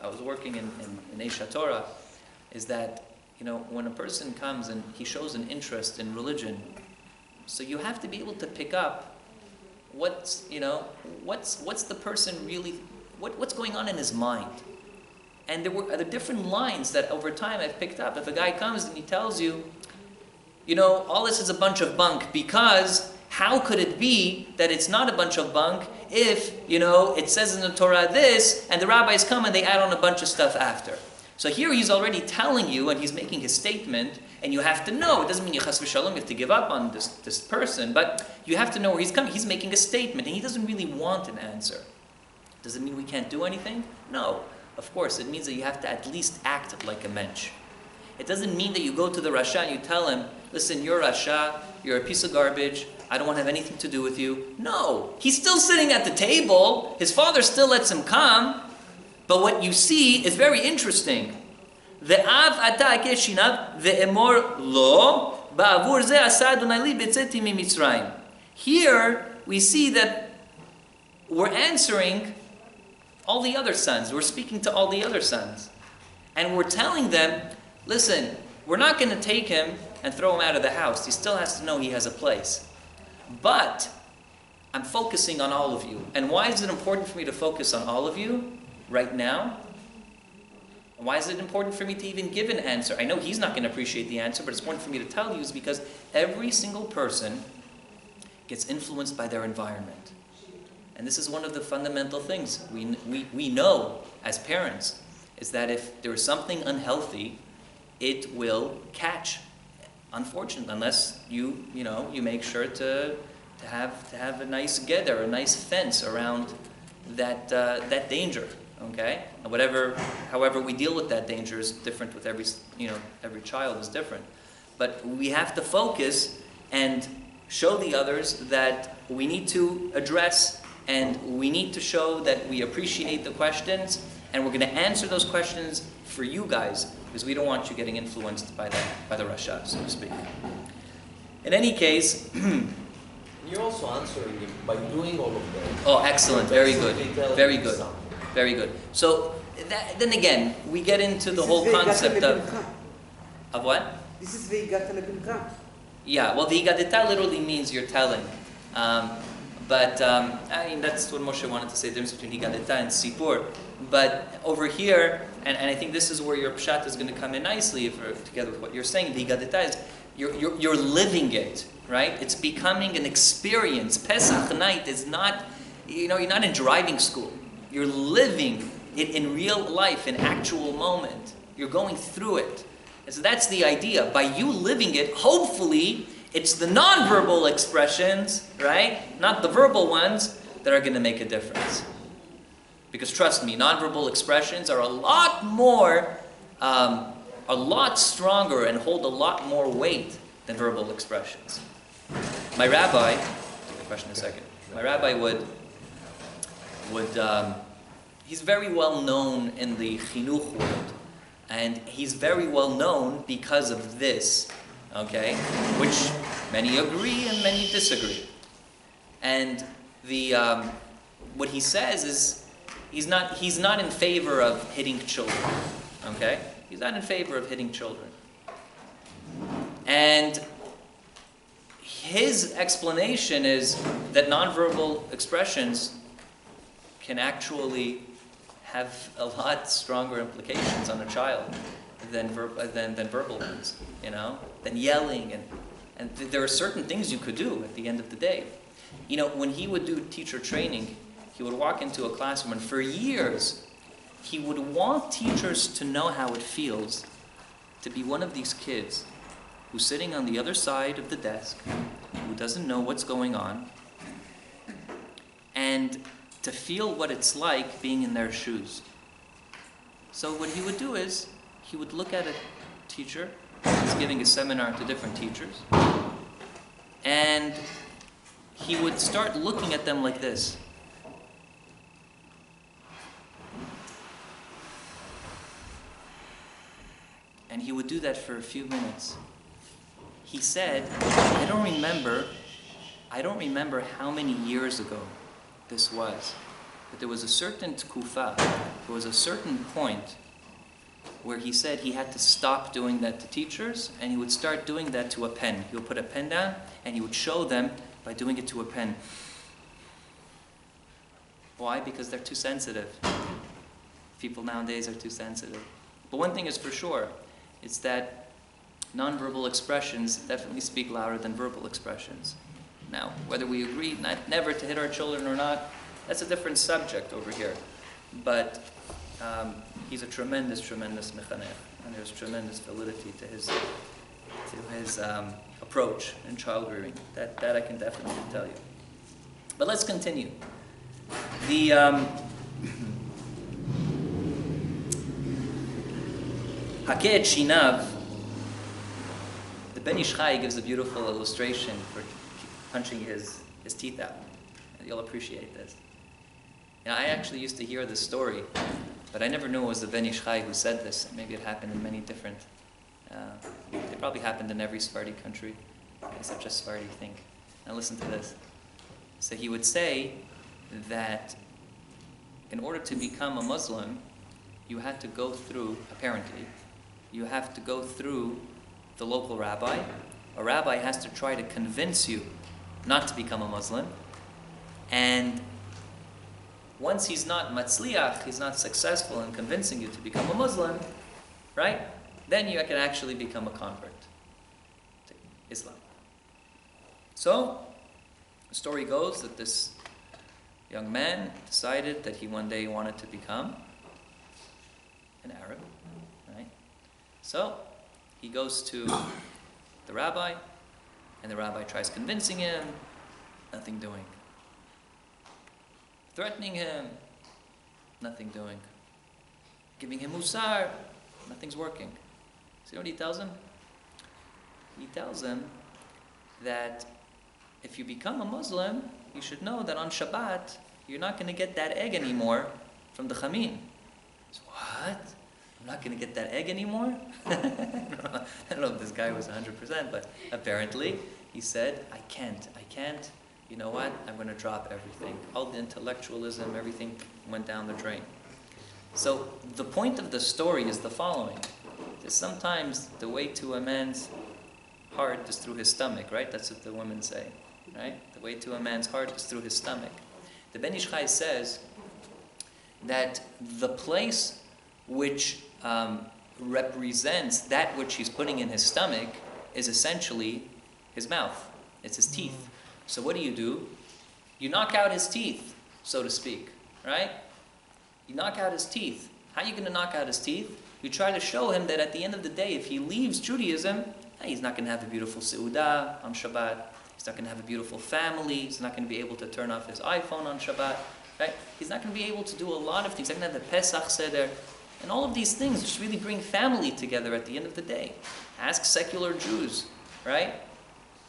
I was working in Esha Torah, is that when a person comes and he shows an interest in religion, so you have to be able to pick up what's the person really, what's going on in his mind. And there were different lines that over time I've picked up. If a guy comes and he tells you, all this is a bunch of bunk, because how could it be that it's not a bunch of bunk if, it says in the Torah this, and the rabbis come and they add on a bunch of stuff after. So here he's already telling you, and he's making his statement, and you have to know. It doesn't mean you chas v'shalom, you have to give up on this person, but you have to know where he's coming. He's making a statement, and he doesn't really want an answer. Does it mean we can't do anything? No. Of course, it means that you have to at least act like a mensch. It doesn't mean that you go to the Rasha and you tell him, listen, you're Rasha, you're a piece of garbage, I don't want to have anything to do with you. No. He's still sitting at the table, his father still lets him come, but what you see is very interesting. Ve'av ata akeshinav ve'emor lo ba'avur ze asa Adonai li b'tzeti miMitzrayim. Here we see that we're answering all the other sons. We're speaking to all the other sons. And we're telling them, listen, we're not going to take him and throw him out of the house. He still has to know he has a place. But I'm focusing on all of you. And why is it important for me to focus on all of you right now? And why is it important for me to even give an answer? I know he's not going to appreciate the answer, but it's important for me to tell you is because every single person gets influenced by their environment. And this is one of the fundamental things we know as parents, is that if there is something unhealthy, it will catch, unfortunately, unless you make sure to have a nice geder, a nice fence around that danger. Okay, and however we deal with that danger is different with every child is different, but we have to focus and show the others that we need to address, and we need to show that we appreciate the questions, and we're going to answer those questions for you guys, because we don't want you getting influenced by the Rasha, so to speak. In any case, you're also answering him by doing all of that. Oh, excellent! Very good, very good, very good. So then again, we get into the whole concept of what? This is ve'igata lebincha. Yeah, well, the higadeta literally means you're telling. But that's what Moshe wanted to say, the difference between higadeta and sipur. But over here, and I think this is where your pshat is going to come in nicely together with what you're saying. The higadeta is you're living it. right? It's becoming an experience. Pesach night is not, you're not in driving school. You're living it in real life, in actual moment. You're going through it. And so that's the idea. By you living it, hopefully, it's the non-verbal expressions, right? Not the verbal ones that are going to make a difference. Because trust me, non-verbal expressions are a lot more, a lot stronger and hold a lot more weight than verbal expressions. My rabbi, I'll take a question in a second. My rabbi would he's very well known in the chinuch world. And he's very well known because of this, okay? Which many agree and many disagree. And what he says is he's not in favor of hitting children, okay? He's not in favor of hitting children. And his explanation is that nonverbal expressions can actually have a lot stronger implications on a child than verbal ones, than yelling. And there are certain things you could do at the end of the day. When he would do teacher training, he would walk into a classroom, and for years, he would want teachers to know how it feels to be one of these kids who's sitting on the other side of the desk, who doesn't know what's going on, and to feel what it's like being in their shoes. So what he would do is, he would look at a teacher, he's giving a seminar to different teachers, and he would start looking at them like this. And he would do that for a few minutes. He said, I don't remember how many years ago this was, but there was a certain tkufa, there was a certain point where he said he had to stop doing that to teachers, and he would start doing that to a pen. He would put a pen down, and he would show them by doing it to a pen. Why? Because they're too sensitive. People nowadays are too sensitive. But one thing is for sure, it's that nonverbal expressions definitely speak louder than verbal expressions. Now, whether we agree never to hit our children or not, that's a different subject over here. But he's a tremendous, tremendous mechanech, and there's tremendous validity to his approach in child rearing. That I can definitely tell you. But let's continue. The Hakeh Shinav, the Ben Ish Chai gives a beautiful illustration for punching his teeth out. And you'll appreciate this. I actually used to hear this story, but I never knew it was the Ben Ish Chai who said this. Maybe it happened in many different, it probably happened in every Sephardi country. It's such a Sephardi thing. Now listen to this. So he would say that in order to become a Muslim, you had to go through, apparently, you have to go through the local rabbi. A rabbi has to try to convince you not to become a Muslim. And once he's not matzliach, he's not successful in convincing you to become a Muslim, right? Then you can actually become a convert to Islam. So, the story goes that this young man decided that he one day wanted to become an Arab, right? So, he goes to the rabbi, and the rabbi tries convincing him, nothing doing. Threatening him, nothing doing. Giving him musar, nothing's working. So you know what he tells him? He tells him that if you become a Muslim, you should know that on Shabbat, you're not going to get that egg anymore from the chamin. So what? I'm not going to get that egg anymore? I don't know if this guy was 100%, but apparently he said, I can't. You know what? I'm going to drop everything. All the intellectualism, everything went down the drain. So the point of the story is the following. Is sometimes the way to a man's heart is through his stomach, right? That's what the women say, right? The way to a man's heart is through his stomach. The Ben Ish Chai says that the place which represents that which he's putting in his stomach is essentially his mouth. It's his teeth. So what do? You knock out his teeth, so to speak, right? You knock out his teeth. How are you going to knock out his teeth? You try to show him that at the end of the day, if he leaves Judaism, he's not going to have a beautiful seudah on Shabbat. He's not going to have a beautiful family. He's not going to be able to turn off his iPhone on Shabbat. Right? He's not going to be able to do a lot of things. He's not going to have the Pessach Seder. And all of these things just really bring family together at the end of the day. Ask secular Jews, right?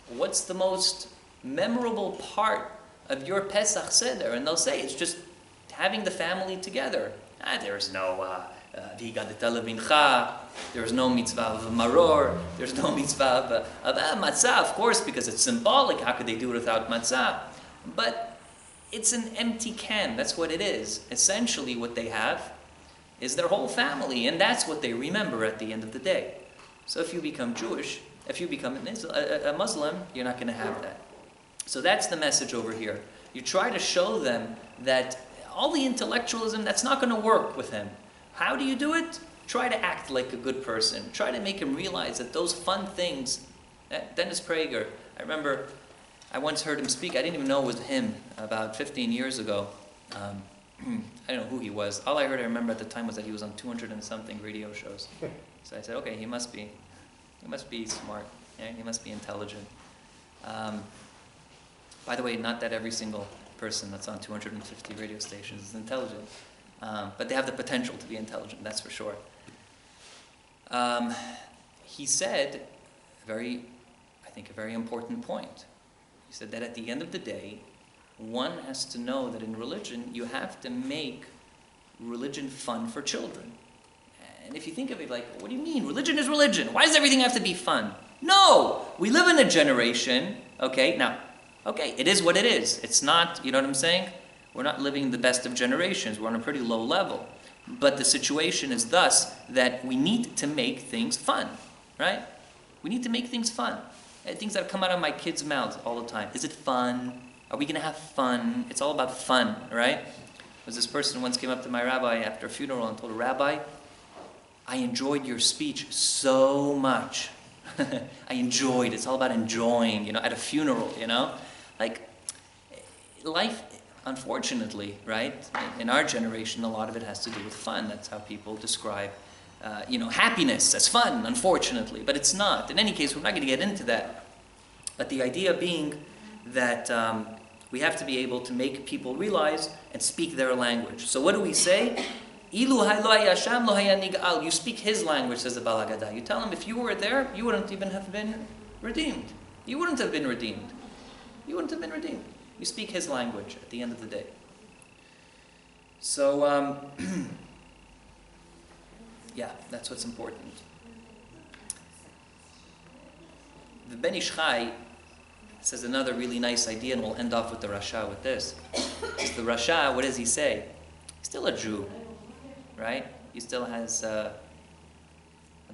What's the most memorable part of your Pesach Seder? And they'll say it's just having the family together. There's no V'higadet levincha. There's no mitzvah of maror. There's no mitzvah of matzah, of course, because it's symbolic. How could they do it without matzah? But it's an empty can. That's what it is. Essentially, what they have is their whole family, and that's what they remember at the end of the day. So if you become Jewish, if you become a Muslim, you're not going to have that. So that's the message over here. You try to show them that all the intellectualism, that's not going to work with him. How do you do it? Try to act like a good person. Try to make him realize that those fun things. Dennis Prager, I remember I once heard him speak. I didn't even know it was him about 15 years ago. I don't know who he was. All I remember at the time was that he was on 200 and something radio shows. So I said, okay, he must be smart. Yeah, he must be intelligent. By the way, not that every single person that's on 250 radio stations is intelligent. But they have the potential to be intelligent, that's for sure. He said a very important point. He said that at the end of the day, one has to know that in religion, you have to make religion fun for children. And if you think of it like, what do you mean? Religion is religion. Why does everything have to be fun? No! We live in a generation, it is what it is. It's not, you know what I'm saying? We're not living the best of generations. We're on a pretty low level. But the situation is thus that we need to make things fun, right? We need to make things fun. Things that come out of my kids' mouths all the time. Is it fun? Are we going to have fun? It's all about fun, right? This person once came up to my rabbi after a funeral and told her, Rabbi, I enjoyed your speech so much. I enjoyed it. It's all about enjoying, at a funeral, Like, life, unfortunately, right, in our generation, a lot of it has to do with fun. That's how people describe, happiness as fun, unfortunately. But it's not. In any case, we're not going to get into that. But the idea being that we have to be able to make people realize and speak their language. So what do we say? You speak his language, says the Bal Haggadah. You tell him if you were there, you wouldn't even have been redeemed. You wouldn't have been redeemed. You wouldn't have been redeemed. You speak his language at the end of the day. So, that's what's important. The Ben Ish Chai says another really nice idea, and we'll end off with the Rasha with this. The Rasha, what does he say? He's still a Jew, right? He still has, the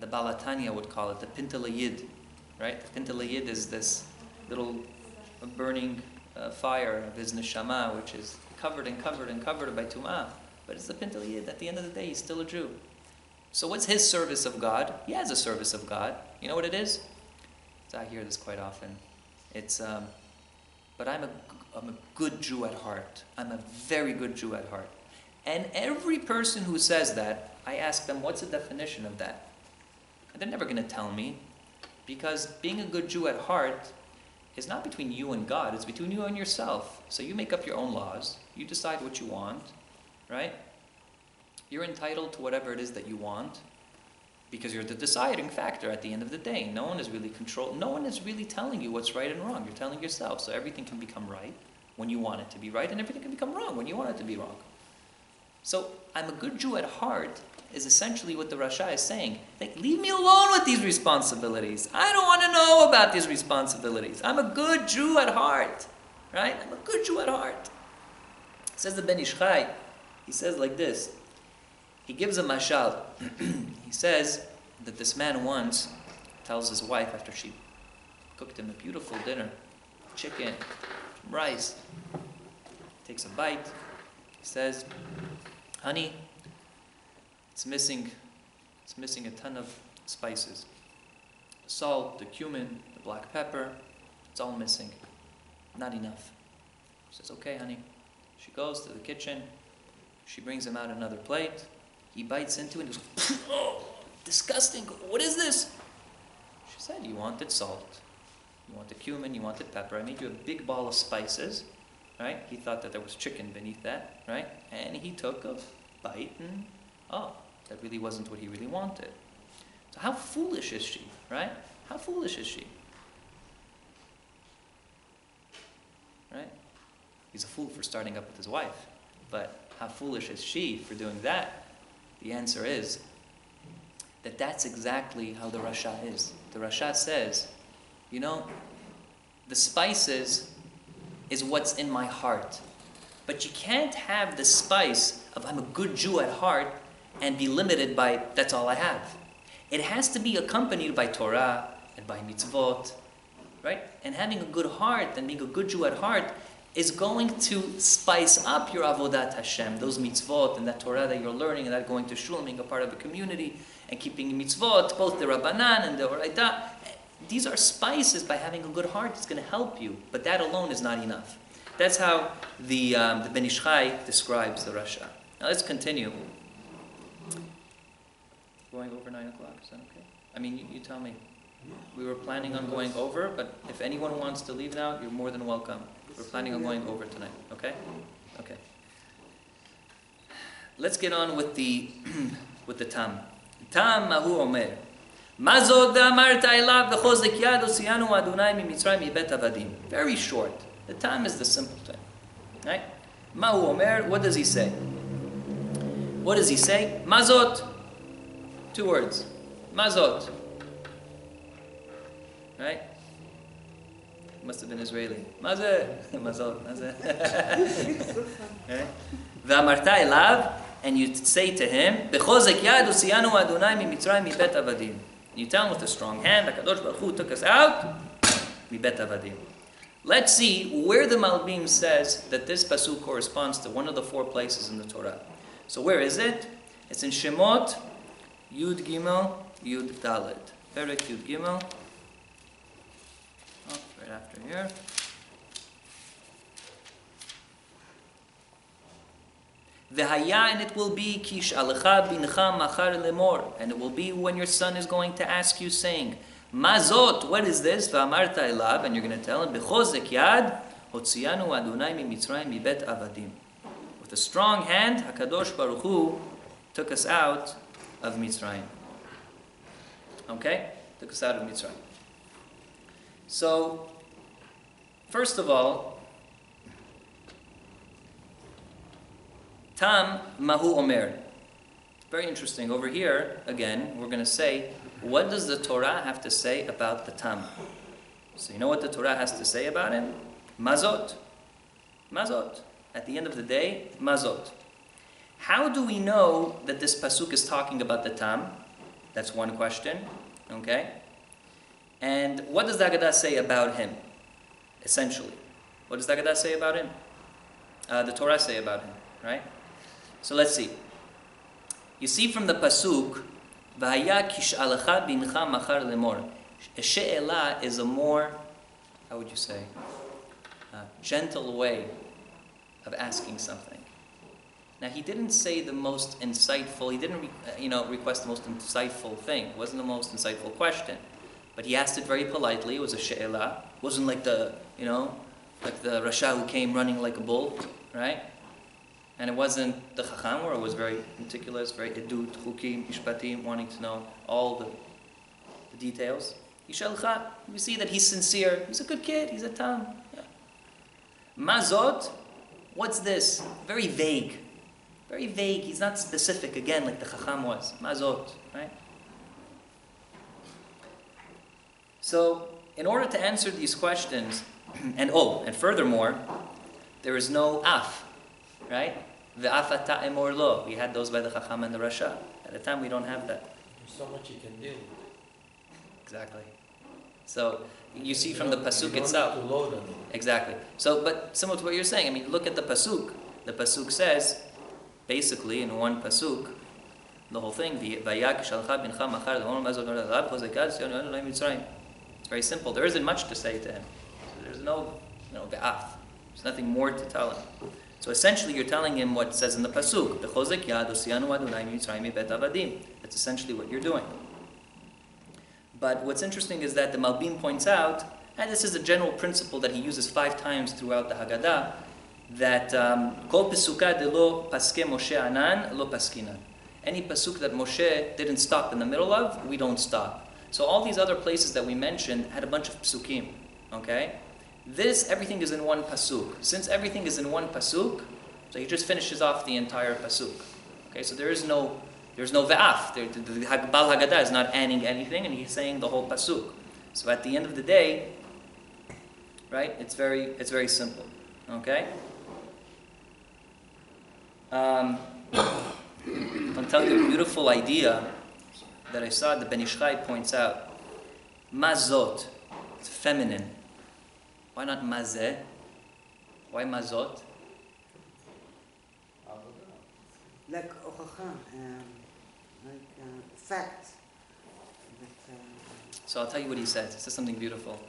Balatanya would call it, the Pintel Yid, right? The Pintel Yid is this little burning fire of his neshama, which is covered by tum'ah. But it's the Pintel Yid. At the end of the day, he's still a Jew. So what's his service of God? He has a service of God. You know what it is? I hear this quite often. It's, but I'm a good Jew at heart. I'm a very good Jew at heart. And every person who says that, I ask them, what's the definition of that? And they're never going to tell me, because being a good Jew at heart is not between you and God, it's between you and yourself. So you make up your own laws, you decide what you want, right? You're entitled to whatever it is that you want, because you're the deciding factor at the end of the day. No one is really telling you what's right and wrong. You're telling yourself. So everything can become right when you want it to be right, and everything can become wrong when you want it to be wrong. So I'm a good Jew at heart is essentially what the Rasha is saying. Like, leave me alone with these responsibilities. I don't want to know about these responsibilities. I'm a good Jew at heart. Right? I'm a good Jew at heart. Says the Ben Ish Chai, he says like this. He gives a mashal. He says that this man once tells his wife after she cooked him a beautiful dinner, chicken, rice, takes a bite. He says, honey, it's missing a ton of spices. The salt, the cumin, the black pepper, It's all missing. Not enough. She says, okay, honey. She goes to the kitchen. She brings him out another plate. He bites into it and goes, oh, disgusting. What is this? She said, you wanted salt. You wanted cumin, you wanted pepper. I made you a big ball of spices. Right? He thought that there was chicken beneath that. Right? And he took a bite and, oh, that really wasn't what he really wanted. So how foolish is she? Right? How foolish is she? Right? He's a fool for starting up with his wife. But how foolish is she for doing that? The answer is that that's exactly how the Rasha is. The Rasha says, you know, the spices is what's in my heart. But you can't have the spice of I'm a good Jew at heart and be limited by that's all I have. It has to be accompanied by Torah and by mitzvot, right? And having a good heart and being a good Jew at heart is going to spice up your avodat Hashem, those mitzvot and that Torah that you're learning and that going to shul, being a part of a community and keeping mitzvot, both the Rabbanan and the Oraita. These are spices. By having a good heart, it's going to help you. But that alone is not enough. That's how the Ben Ish Chai describes the Rasha. Now let's continue. Going over 9 o'clock, is that okay? I mean, you tell me. We were planning on going over, but if anyone wants to leave now, you're more than welcome. We're planning on going over tonight, okay? Okay. Let's get on with the Tam. Tam Mahu Omer. Very short. The Tam is the simple thing. Right? Mahu Omer, what does he say? What does he say? Mazot. 2 words. Mazot. Right? Must have been Israeli. Mazot. Mazot. Right? V'amarta elav, and you say to him, Bechozek yad usiyanu Adonai mimitzrayim mibet avadim. You tell him with a strong hand, HaKadosh Baruch Hu took us out, mibet avadim. Let's see where the Malbim says that this pasuk corresponds to one of the 4 places in the Torah. So where is it? It's in Shemot, Yud Gimel, Yud Dalet. Perek Yud Gimel. Oh, right after here. V'haya, and it will be kish alecha bincha machar lemor, and it will be when your son is going to ask you, saying, Mazot, what is this? V'amarta elav, and you're going to tell him, Bechozek yad hotziyanu Adonai mimitzrayim mibet avadim. With a strong hand, HaKadosh Baruch Hu took us out of Mitzrayim. Okay? Took us out of Mitzrayim. So, first of all, Tam Mahu Omer. Very interesting. Over here, again, we're going to say, what does the Torah have to say about the Tam? So you know what the Torah has to say about him? Mazot. Mazot. At the end of the day, Mazot. How do we know that this pasuk is talking about the Tam? That's one question. Okay? And what does the Haggadah say about him? Essentially. What does the Haggadah say about him? The Torah say about him, right? So let's see. You see from the pasuk, V'haya kish'alecha bincha machar lemor. A she'elah is a more, how would you say, gentle way of asking something. Now he didn't say the most insightful, he didn't request the most insightful thing. It wasn't the most insightful question. But he asked it very politely. It was a she'elah. It wasn't like the Rasha who came running like a bull, right? And it wasn't the Chacham, where it was very meticulous, very edut, chukim, ishpatim, wanting to know all the details. Yishalcha, we see that he's sincere. He's a good kid. He's a Tam. Yeah. Mazot, what's this? Very vague. Very vague. He's not specific, again, like the Chacham was. Mazot, right? So, in order to answer these questions, and furthermore, there is no af, right? Ve'afata emor lo. We had those by the Chacham and the Rasha. At the time, we don't have that. There's so much you can do. Exactly. So, you see from the pasuk itself. To load on it. Exactly. So, but similar to what you're saying, I mean, look at the pasuk. The pasuk says, basically, in one pasuk, the whole thing, it's very simple. There isn't much to say to him. There's no, ve'af. There's nothing more to tell him. So essentially, you're telling him what it says in the pasuk. B'chozek yad osianu Adonai mitzrayim mibet avadim. That's essentially what you're doing. But what's interesting is that the Malbim points out, and this is a general principle that he uses 5 times throughout the Haggadah, that kol pesuka de lo paske Moshe anan lo paskinan. Any pasuk that Moshe didn't stop in the middle of, we don't stop. So all these other places that we mentioned had a bunch of psukim. Okay, everything is in one pasuk. Since everything is in one pasuk, so he just finishes off the entire pasuk. Okay, so there's no ve'af. The Bal Haggadah is not adding anything, and he's saying the whole pasuk. So at the end of the day, right? It's very simple. Okay. I'll tell you a beautiful idea that I saw. The Ben Ish Chai points out. Mazot. It's feminine. Why not mazeh? Why mazot? Like ochacha, fact. So I'll tell you what he says. He says something beautiful.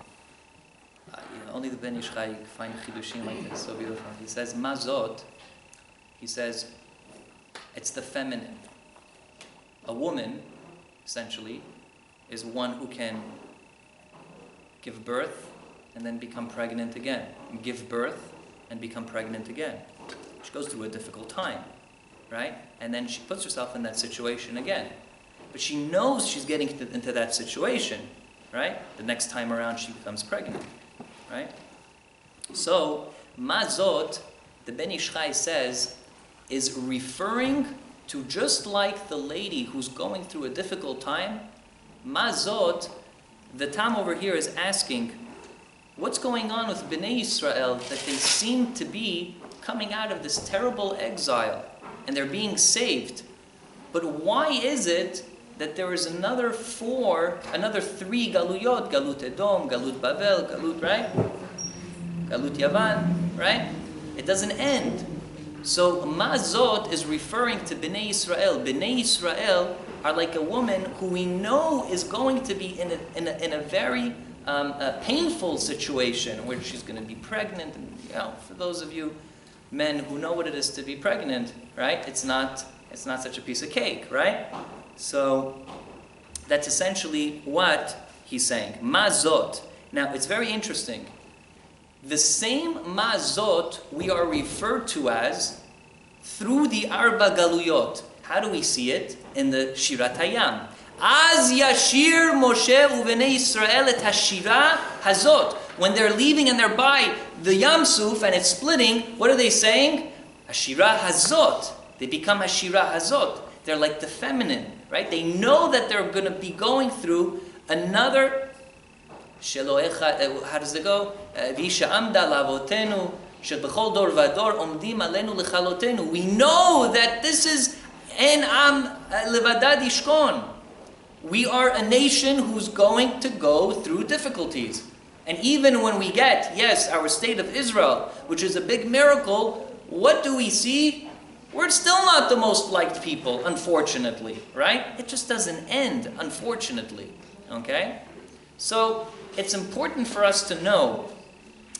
Only the Ben Ish Chai find chidushim like this, so beautiful. He says mazot. He says it's the feminine. A woman, essentially, is one who can give birth and then become pregnant again. Give birth and become pregnant again. She goes through a difficult time, right? And then she puts herself in that situation again. But she knows she's getting into that situation, right? The next time around she becomes pregnant, right? So, mazot, the Ben Ish Chai says, is referring to just like the lady who's going through a difficult time. Mazot, the Tam over here is asking, what's going on with Bnei Yisrael that they seem to be coming out of this terrible exile and they're being saved? But why is it that there is another 3 galuyot, Galut Edom, Galut Bavel, Galut, right? Galut Yavan, right? It doesn't end. So Mazot is referring to Bnei Yisrael. Bnei Yisrael are like a woman who we know is going to be in a very painful situation where she's going to be pregnant. And, for those of you men who know what it is to be pregnant, right? It's not such a piece of cake, right? So that's essentially what he's saying. Mazot. Now it's very interesting. The same mazot we are referred to as through the Arba Galuyot. How do we see it? In the Shirat Hayam. Az yashir Moshe uvenei Yisrael et hashira hazot. When they're leaving and they're by the Yam Suf and it's splitting, what are they saying? Hashira hazot. They become hashira hazot. They're like the feminine, right? They know that they're going to be going through another. How does it go? We know that this is En Am Levadad Ishkon. We are a nation who's going to go through difficulties. And even when we get, our state of Israel, which is a big miracle, what do we see? We're still not the most liked people, unfortunately, right? It just doesn't end, unfortunately. Okay? So, it's important for us to know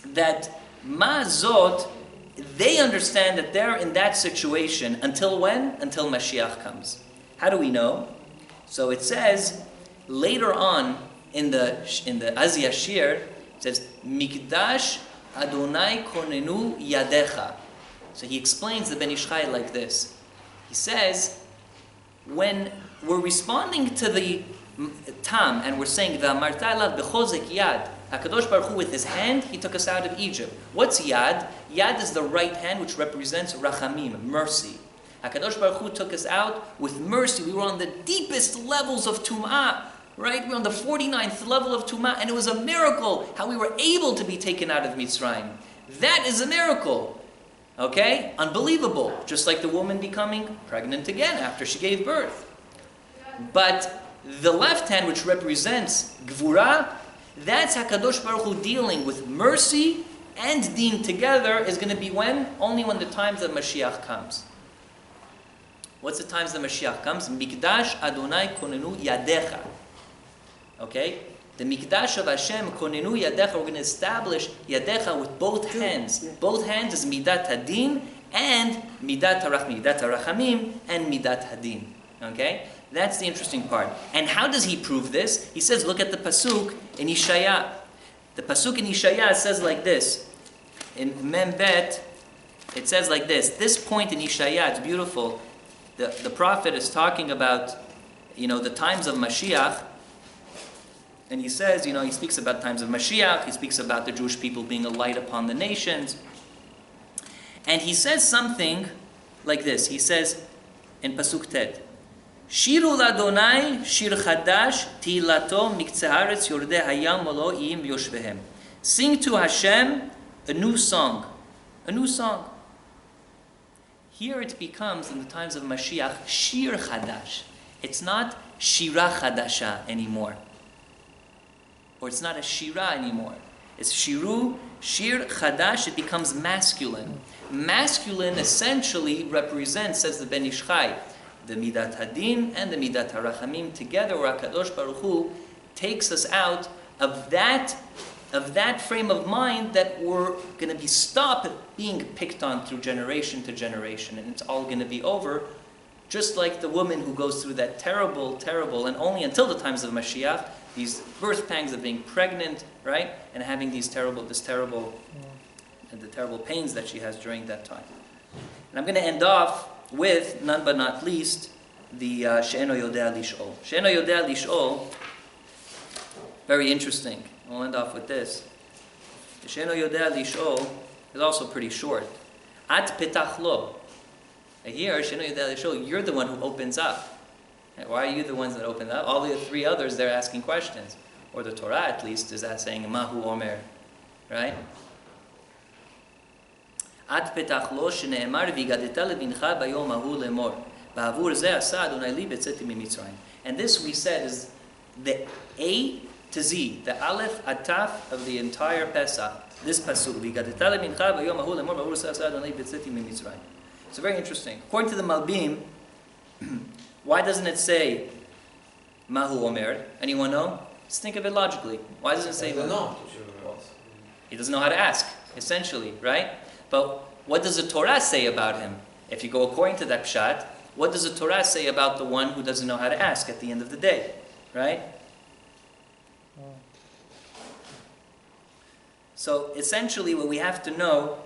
that Ma'azot, they understand that they're in that situation until when? Until Mashiach comes. How do we know? So it says later on in the Az Yashir, it says Mikdash Adonai Konenu Yadecha. So he explains the Ben Ish Chai like this. He says, when we're responding to the Tam and we're saying V'amarta elav b'chozek yad, HaKadosh Baruch Hu with his hand, he took us out of Egypt. What's yad? Yad is the right hand which represents rachamim, mercy. HaKadosh Baruch Hu took us out with mercy. We were on the deepest levels of Tum'ah, right? We were on the 49th level of Tum'ah, and it was a miracle how we were able to be taken out of Mitzrayim. That is a miracle. Okay? Unbelievable. Just like the woman becoming pregnant again after she gave birth. But the left hand, which represents Gvura, that's HaKadosh Baruch Hu dealing with mercy and Deen together is going to be when? Only when the times that Mashiach comes. What's the times that Mashiach comes? Mikdash Adonai Konenu Yadecha. Okay? The Mikdash of Hashem, konenu yadecha, we're going to establish yadecha with both hands. Both hands is midat hadin and midat harachamim and midat hadin. Okay? That's the interesting part. And how does he prove this? He says, look at the pasuk in Ishaya. The pasuk in Ishaya says like this. In Mem Bet, it says like this. This point in Ishaya, it's beautiful. The prophet is talking about, the times of Mashiach. And he says, he speaks about times of Mashiach. He speaks about the Jewish people being a light upon the nations. And he says something like this. He says in pasuk Tet, Shiru l'Adonai shir chadash tilato miktzeh haaretz yordei hayam molo'im yoshvehem. Sing to Hashem a new song. A new song. Here it becomes, in the times of Mashiach, shir chadash. It's not shira chadasha anymore. Or it's not a shira anymore. It's shiru, shir chadash, it becomes masculine. Masculine essentially represents, says the Ben Ish Chai, the midat hadin and the midat harachamim together, where HaKadosh Baruch Hu takes us out of that frame of mind that we're going to be stopped being picked on through generation to generation, and it's all going to be over, just like the woman who goes through that terrible, and only until the times of Mashiach, these birth pangs of being pregnant, right, and having the terrible pains that she has during that time. And I'm going to end off with, none but not least, the She'eno Yodea Lish'ol. She'eno Yodea Lish'ol, very interesting. We'll end off with this. The She'eno Yodea Lish'ol is also pretty short. At petach lo. Here, She'eno Yodea Lish'ol, you're the one who opens up. Why are you the ones that open up? All the three others, they're asking questions. Or the Torah, at least, is saying, Mahu Omer. Right? At petach lo shene'emar v'gadeta levincha bayom hahu lemor. Ba'avur zeh asa Adonai li b'tzeti mimitzrayim. And this, we said, is the A to Z, the Aleph Ataf of the entire Pesach. This pasuk, v'gadeta levincha bayom hahu lemor, ba'avur zeh asa Adonai li b'tzeti mimitzrayim. It's very interesting. According to the Malbim, why doesn't it say Mahu Omer? Anyone know? Let's think of it logically. Why doesn't it say Mahu? He doesn't know how to ask, essentially, right? But what does the Torah say about him? If you go according to that pshat, what does the Torah say about the one who doesn't know how to ask at the end of the day? Right? So essentially what we have to know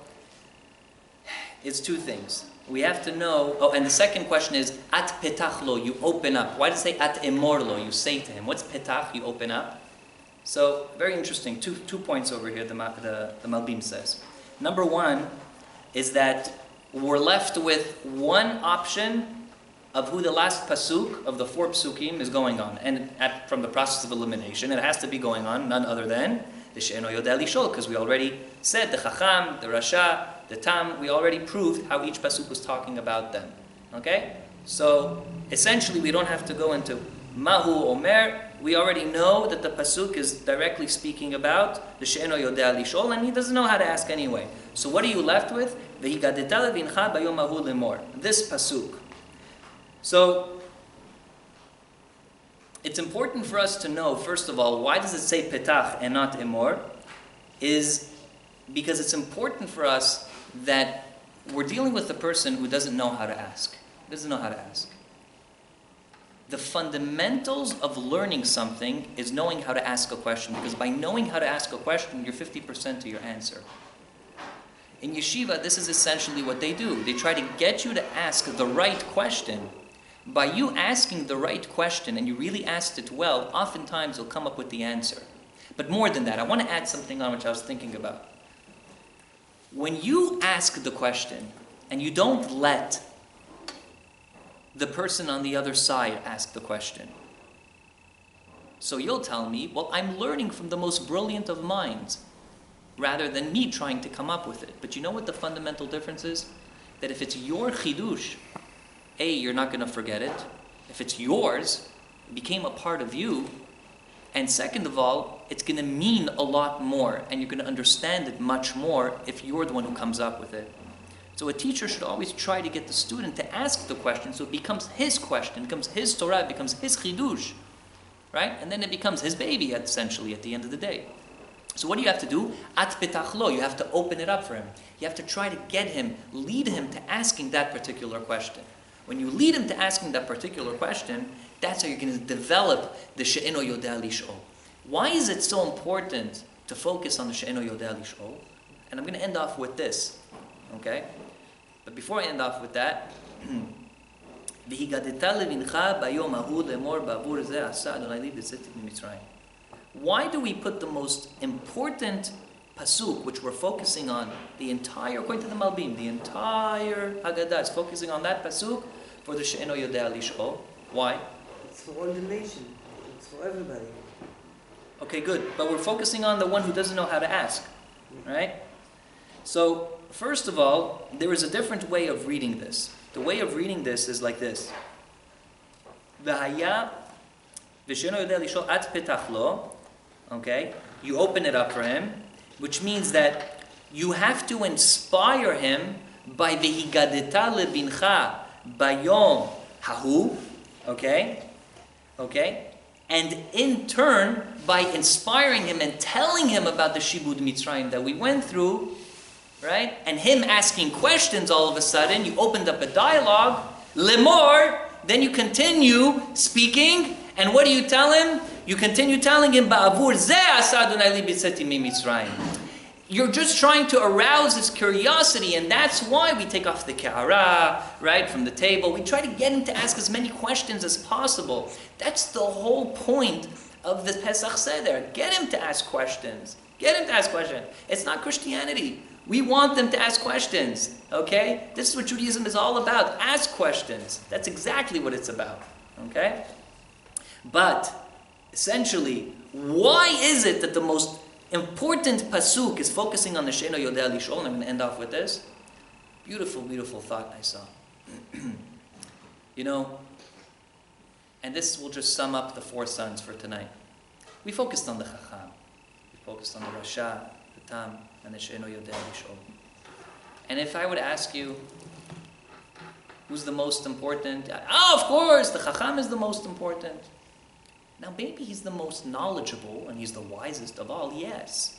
is two things. We have to know, and the second question is, at petach lo, you open up. Why does it say at emor lo, you say to him? What's petach, you open up? So, very interesting, two points over here, the Malbim says. Number one is that we're left with one option of who the last pasuk of the 4 psukim is going on. And from the process of elimination, it has to be going on, none other than the She'eno Yodea Lish'ol, because we already said the Chacham, the Rasha, the Tam, we already proved how each pasuk was talking about them. Okay? So, essentially, we don't have to go into Mahu Omer. We already know that the pasuk is directly speaking about the She'eno Yodea Lish'ol, and he doesn't know how to ask anyway. So what are you left with? V'higadeta levincha bayom hahu lemor. This pasuk. So, it's important for us to know, first of all, why does it say petach and not emor? Is because it's important for us that we're dealing with a person who doesn't know how to ask. Doesn't know how to ask. The fundamentals of learning something is knowing how to ask a question, because by knowing how to ask a question, you're 50% to your answer. In yeshiva, this is essentially what they do. They try to get you to ask the right question. By you asking the right question, and you really asked it well, oftentimes you'll come up with the answer. But more than that, I want to add something on which I was thinking about. When you ask the question, and you don't let the person on the other side ask the question. So you'll tell me, well, I'm learning from the most brilliant of minds, rather than me trying to come up with it. But you know what the fundamental difference is? That if it's your chidush, A, you're not going to forget it. If it's yours, it became a part of you. And second of all, it's going to mean a lot more, and you're going to understand it much more if you're the one who comes up with it. So a teacher should always try to get the student to ask the question, so it becomes his question, it becomes his Torah, it becomes his chidush. right? And then it becomes his baby, essentially, at the end of the day. So what do you have to do? At petachlo, you have to open it up for him. You have to try to get him, lead him to asking that particular question. When you lead him to asking that particular question, that's how you're going to develop the she'eno yodea lish'ol. Why is it so important to focus on the she'eno yodea lish'ol? And I'm going to end off with this, okay? But before I end off with that, why do we put the most important pasuk, which we're focusing on, the entire, according to the Malbim, the entire Haggadah is focusing on that pasuk for the she'eno yodea lish'ol? Why? It's for all the nation. It's for everybody. Okay, good. But we're focusing on the one who doesn't know how to ask, right? So, first of all, there is a different way of reading this. The way of reading this is like this. V'haya v'she'eno yodea lish'ol at petachlo. Okay? You open it up for him, which means that you have to inspire him by v'higadeta lebincha bayom hahu. Okay? Okay? And in turn, by inspiring him and telling him about the Shibud Mitzrayim that we went through, right? And him asking questions all of a sudden, you opened up a dialogue, lemor, then you continue speaking, and what do you tell him? You continue telling him, Ba'avur zeh asa Adonai li b'tzeti miMitzrayim. You're just trying to arouse his curiosity, and that's why we take off the ka'ara, right, from the table. We try to get him to ask as many questions as possible. That's the whole point of the Pesach Seder. Get him to ask questions. Get him to ask questions. It's not Christianity. We want them to ask questions, okay? This is what Judaism is all about. Ask questions. That's exactly what it's about, okay? But, essentially, why is it that the most important pasuk is focusing on the she'eno yodea lish'ol? I'm going to end off with this. Beautiful, beautiful thought I saw. You know, and this will just sum up the four sons for tonight. We focused on the Chacham. We focused on the Rasha, the Tam, and the she'eno yodea lish'ol. And if I would ask you, who's the most important? Oh, of course, the Chacham is the most important. Now, maybe he's the most knowledgeable and he's the wisest of all, yes.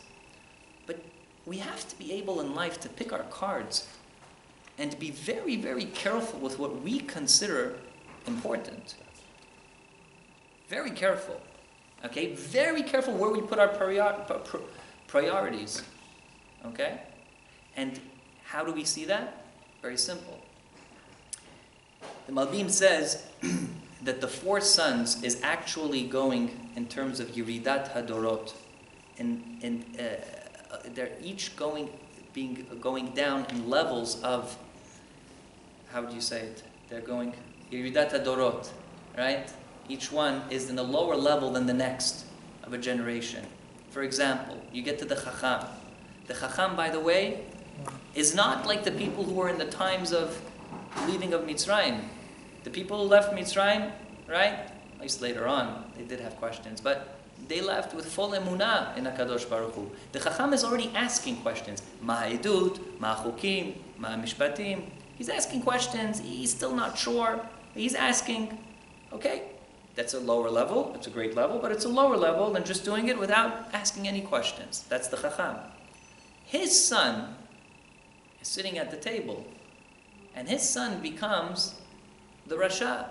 But we have to be able in life to pick our cards and to be very, very careful with what we consider important. Very careful. Okay? Very careful where we put our priorities. Okay? And how do we see that? Very simple. The Malbim says that the four sons is actually going in terms of Yiridat Hadorot. They're each going down in levels of, how would you say it? They're going Yiridat Hadorot, right? Each one is in a lower level than the next of a generation. For example, you get to the Chacham. The Chacham, by the way, is not like the people who were in the times of leaving of Mitzrayim. The people who left Mitzrayim, right? At least later on, they did have questions, but they left with full emunah in HaKadosh Baruch Hu. The Chacham is already asking questions. Ma ha'edut, ma ha'chukim, ma ha'mishpatim. He's asking questions. He's still not sure. He's asking. Okay, that's a lower level. It's a great level, but it's a lower level than just doing it without asking any questions. That's the Chacham. His son is sitting at the table, and his son becomes the Rasha.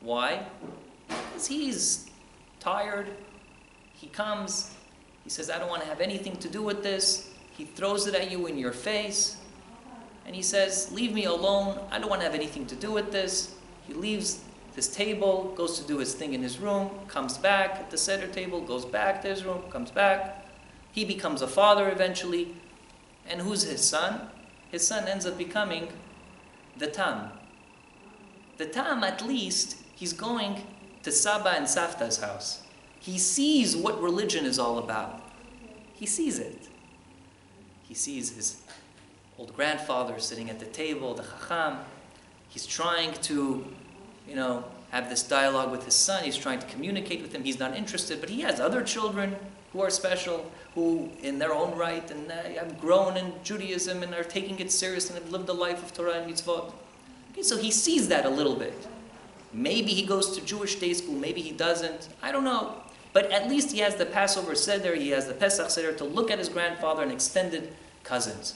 Why? Because he's tired. He comes, he says, I don't want to have anything to do with this. He throws it at you in your face. And he says, leave me alone. I don't want to have anything to do with this. He leaves this table, goes to do his thing in his room, comes back at the Seder table, goes back to his room, comes back. He becomes a father eventually. And who's his son? His son ends up becoming the Tam. The Tam, at least, he's going to Saba and Safta's house. He sees what religion is all about. He sees it. He sees his old grandfather sitting at the table, the Chacham. He's trying to, have this dialogue with his son. He's trying to communicate with him. He's not interested, but he has other children who are special, who in their own right and have grown in Judaism and are taking it serious and have lived a life of Torah and mitzvot. Okay, so he sees that a little bit. Maybe he goes to Jewish day school, maybe he doesn't. I don't know. But at least he has the Passover Seder, he has the Pesach Seder to look at his grandfather and extended cousins.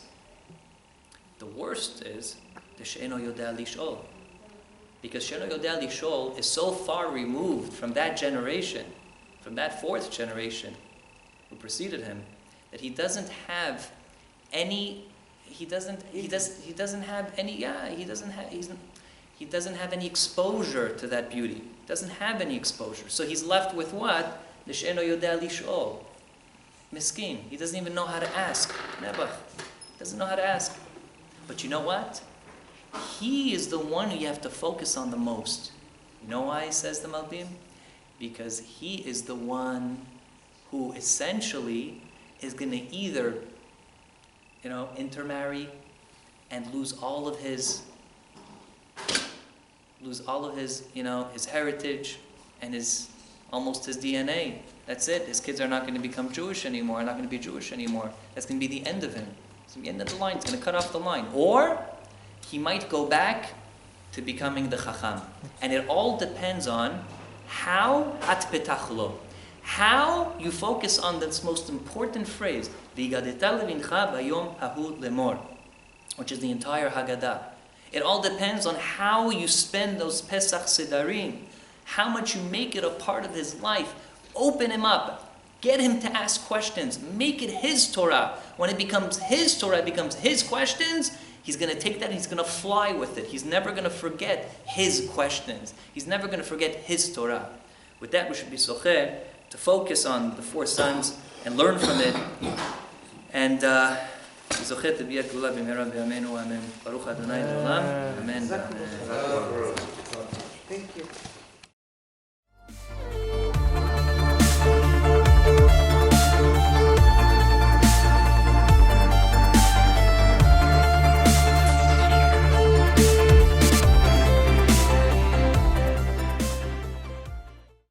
The worst is the She'eno Yodea Lish'ol. Because She'eno Yodea Lish'ol is so far removed from that generation, from that fourth generation who preceded him, that he doesn't have any any exposure to that beauty. Doesn't have any exposure. So he's left with what? The She'eno Yodea Lish'ol. Miskin. He doesn't even know how to ask. Nebuch. Doesn't know how to ask. But you know what? He is the one who you have to focus on the most. You know why, says the Malbim? Because he is the one who essentially is going to either, intermarry and lose all of his, his heritage and almost his DNA. That's it. His kids are not going to become Jewish anymore, are not going to be Jewish anymore. That's going to be the end of him. It's going to be the end of the line. It's going to cut off the line. Or he might go back to becoming the Chacham. And it all depends on how at petachlo. How you focus on this most important phrase, V'yigadeta levincha bayom hahu lemor, which is the entire Haggadah. It all depends on how you spend those Pesach Sedarim, how much you make it a part of his life. Open him up. Get him to ask questions. Make it his Torah. When it becomes his Torah, it becomes his questions, he's going to take that and he's going to fly with it. He's never going to forget his questions. He's never going to forget his Torah. With that, we should be socher to focus on the four sons and learn from it. And זוכה תביע גאולה במהרה בימינו, אמן. ברוך ה' לעולם, אמן. Thank you.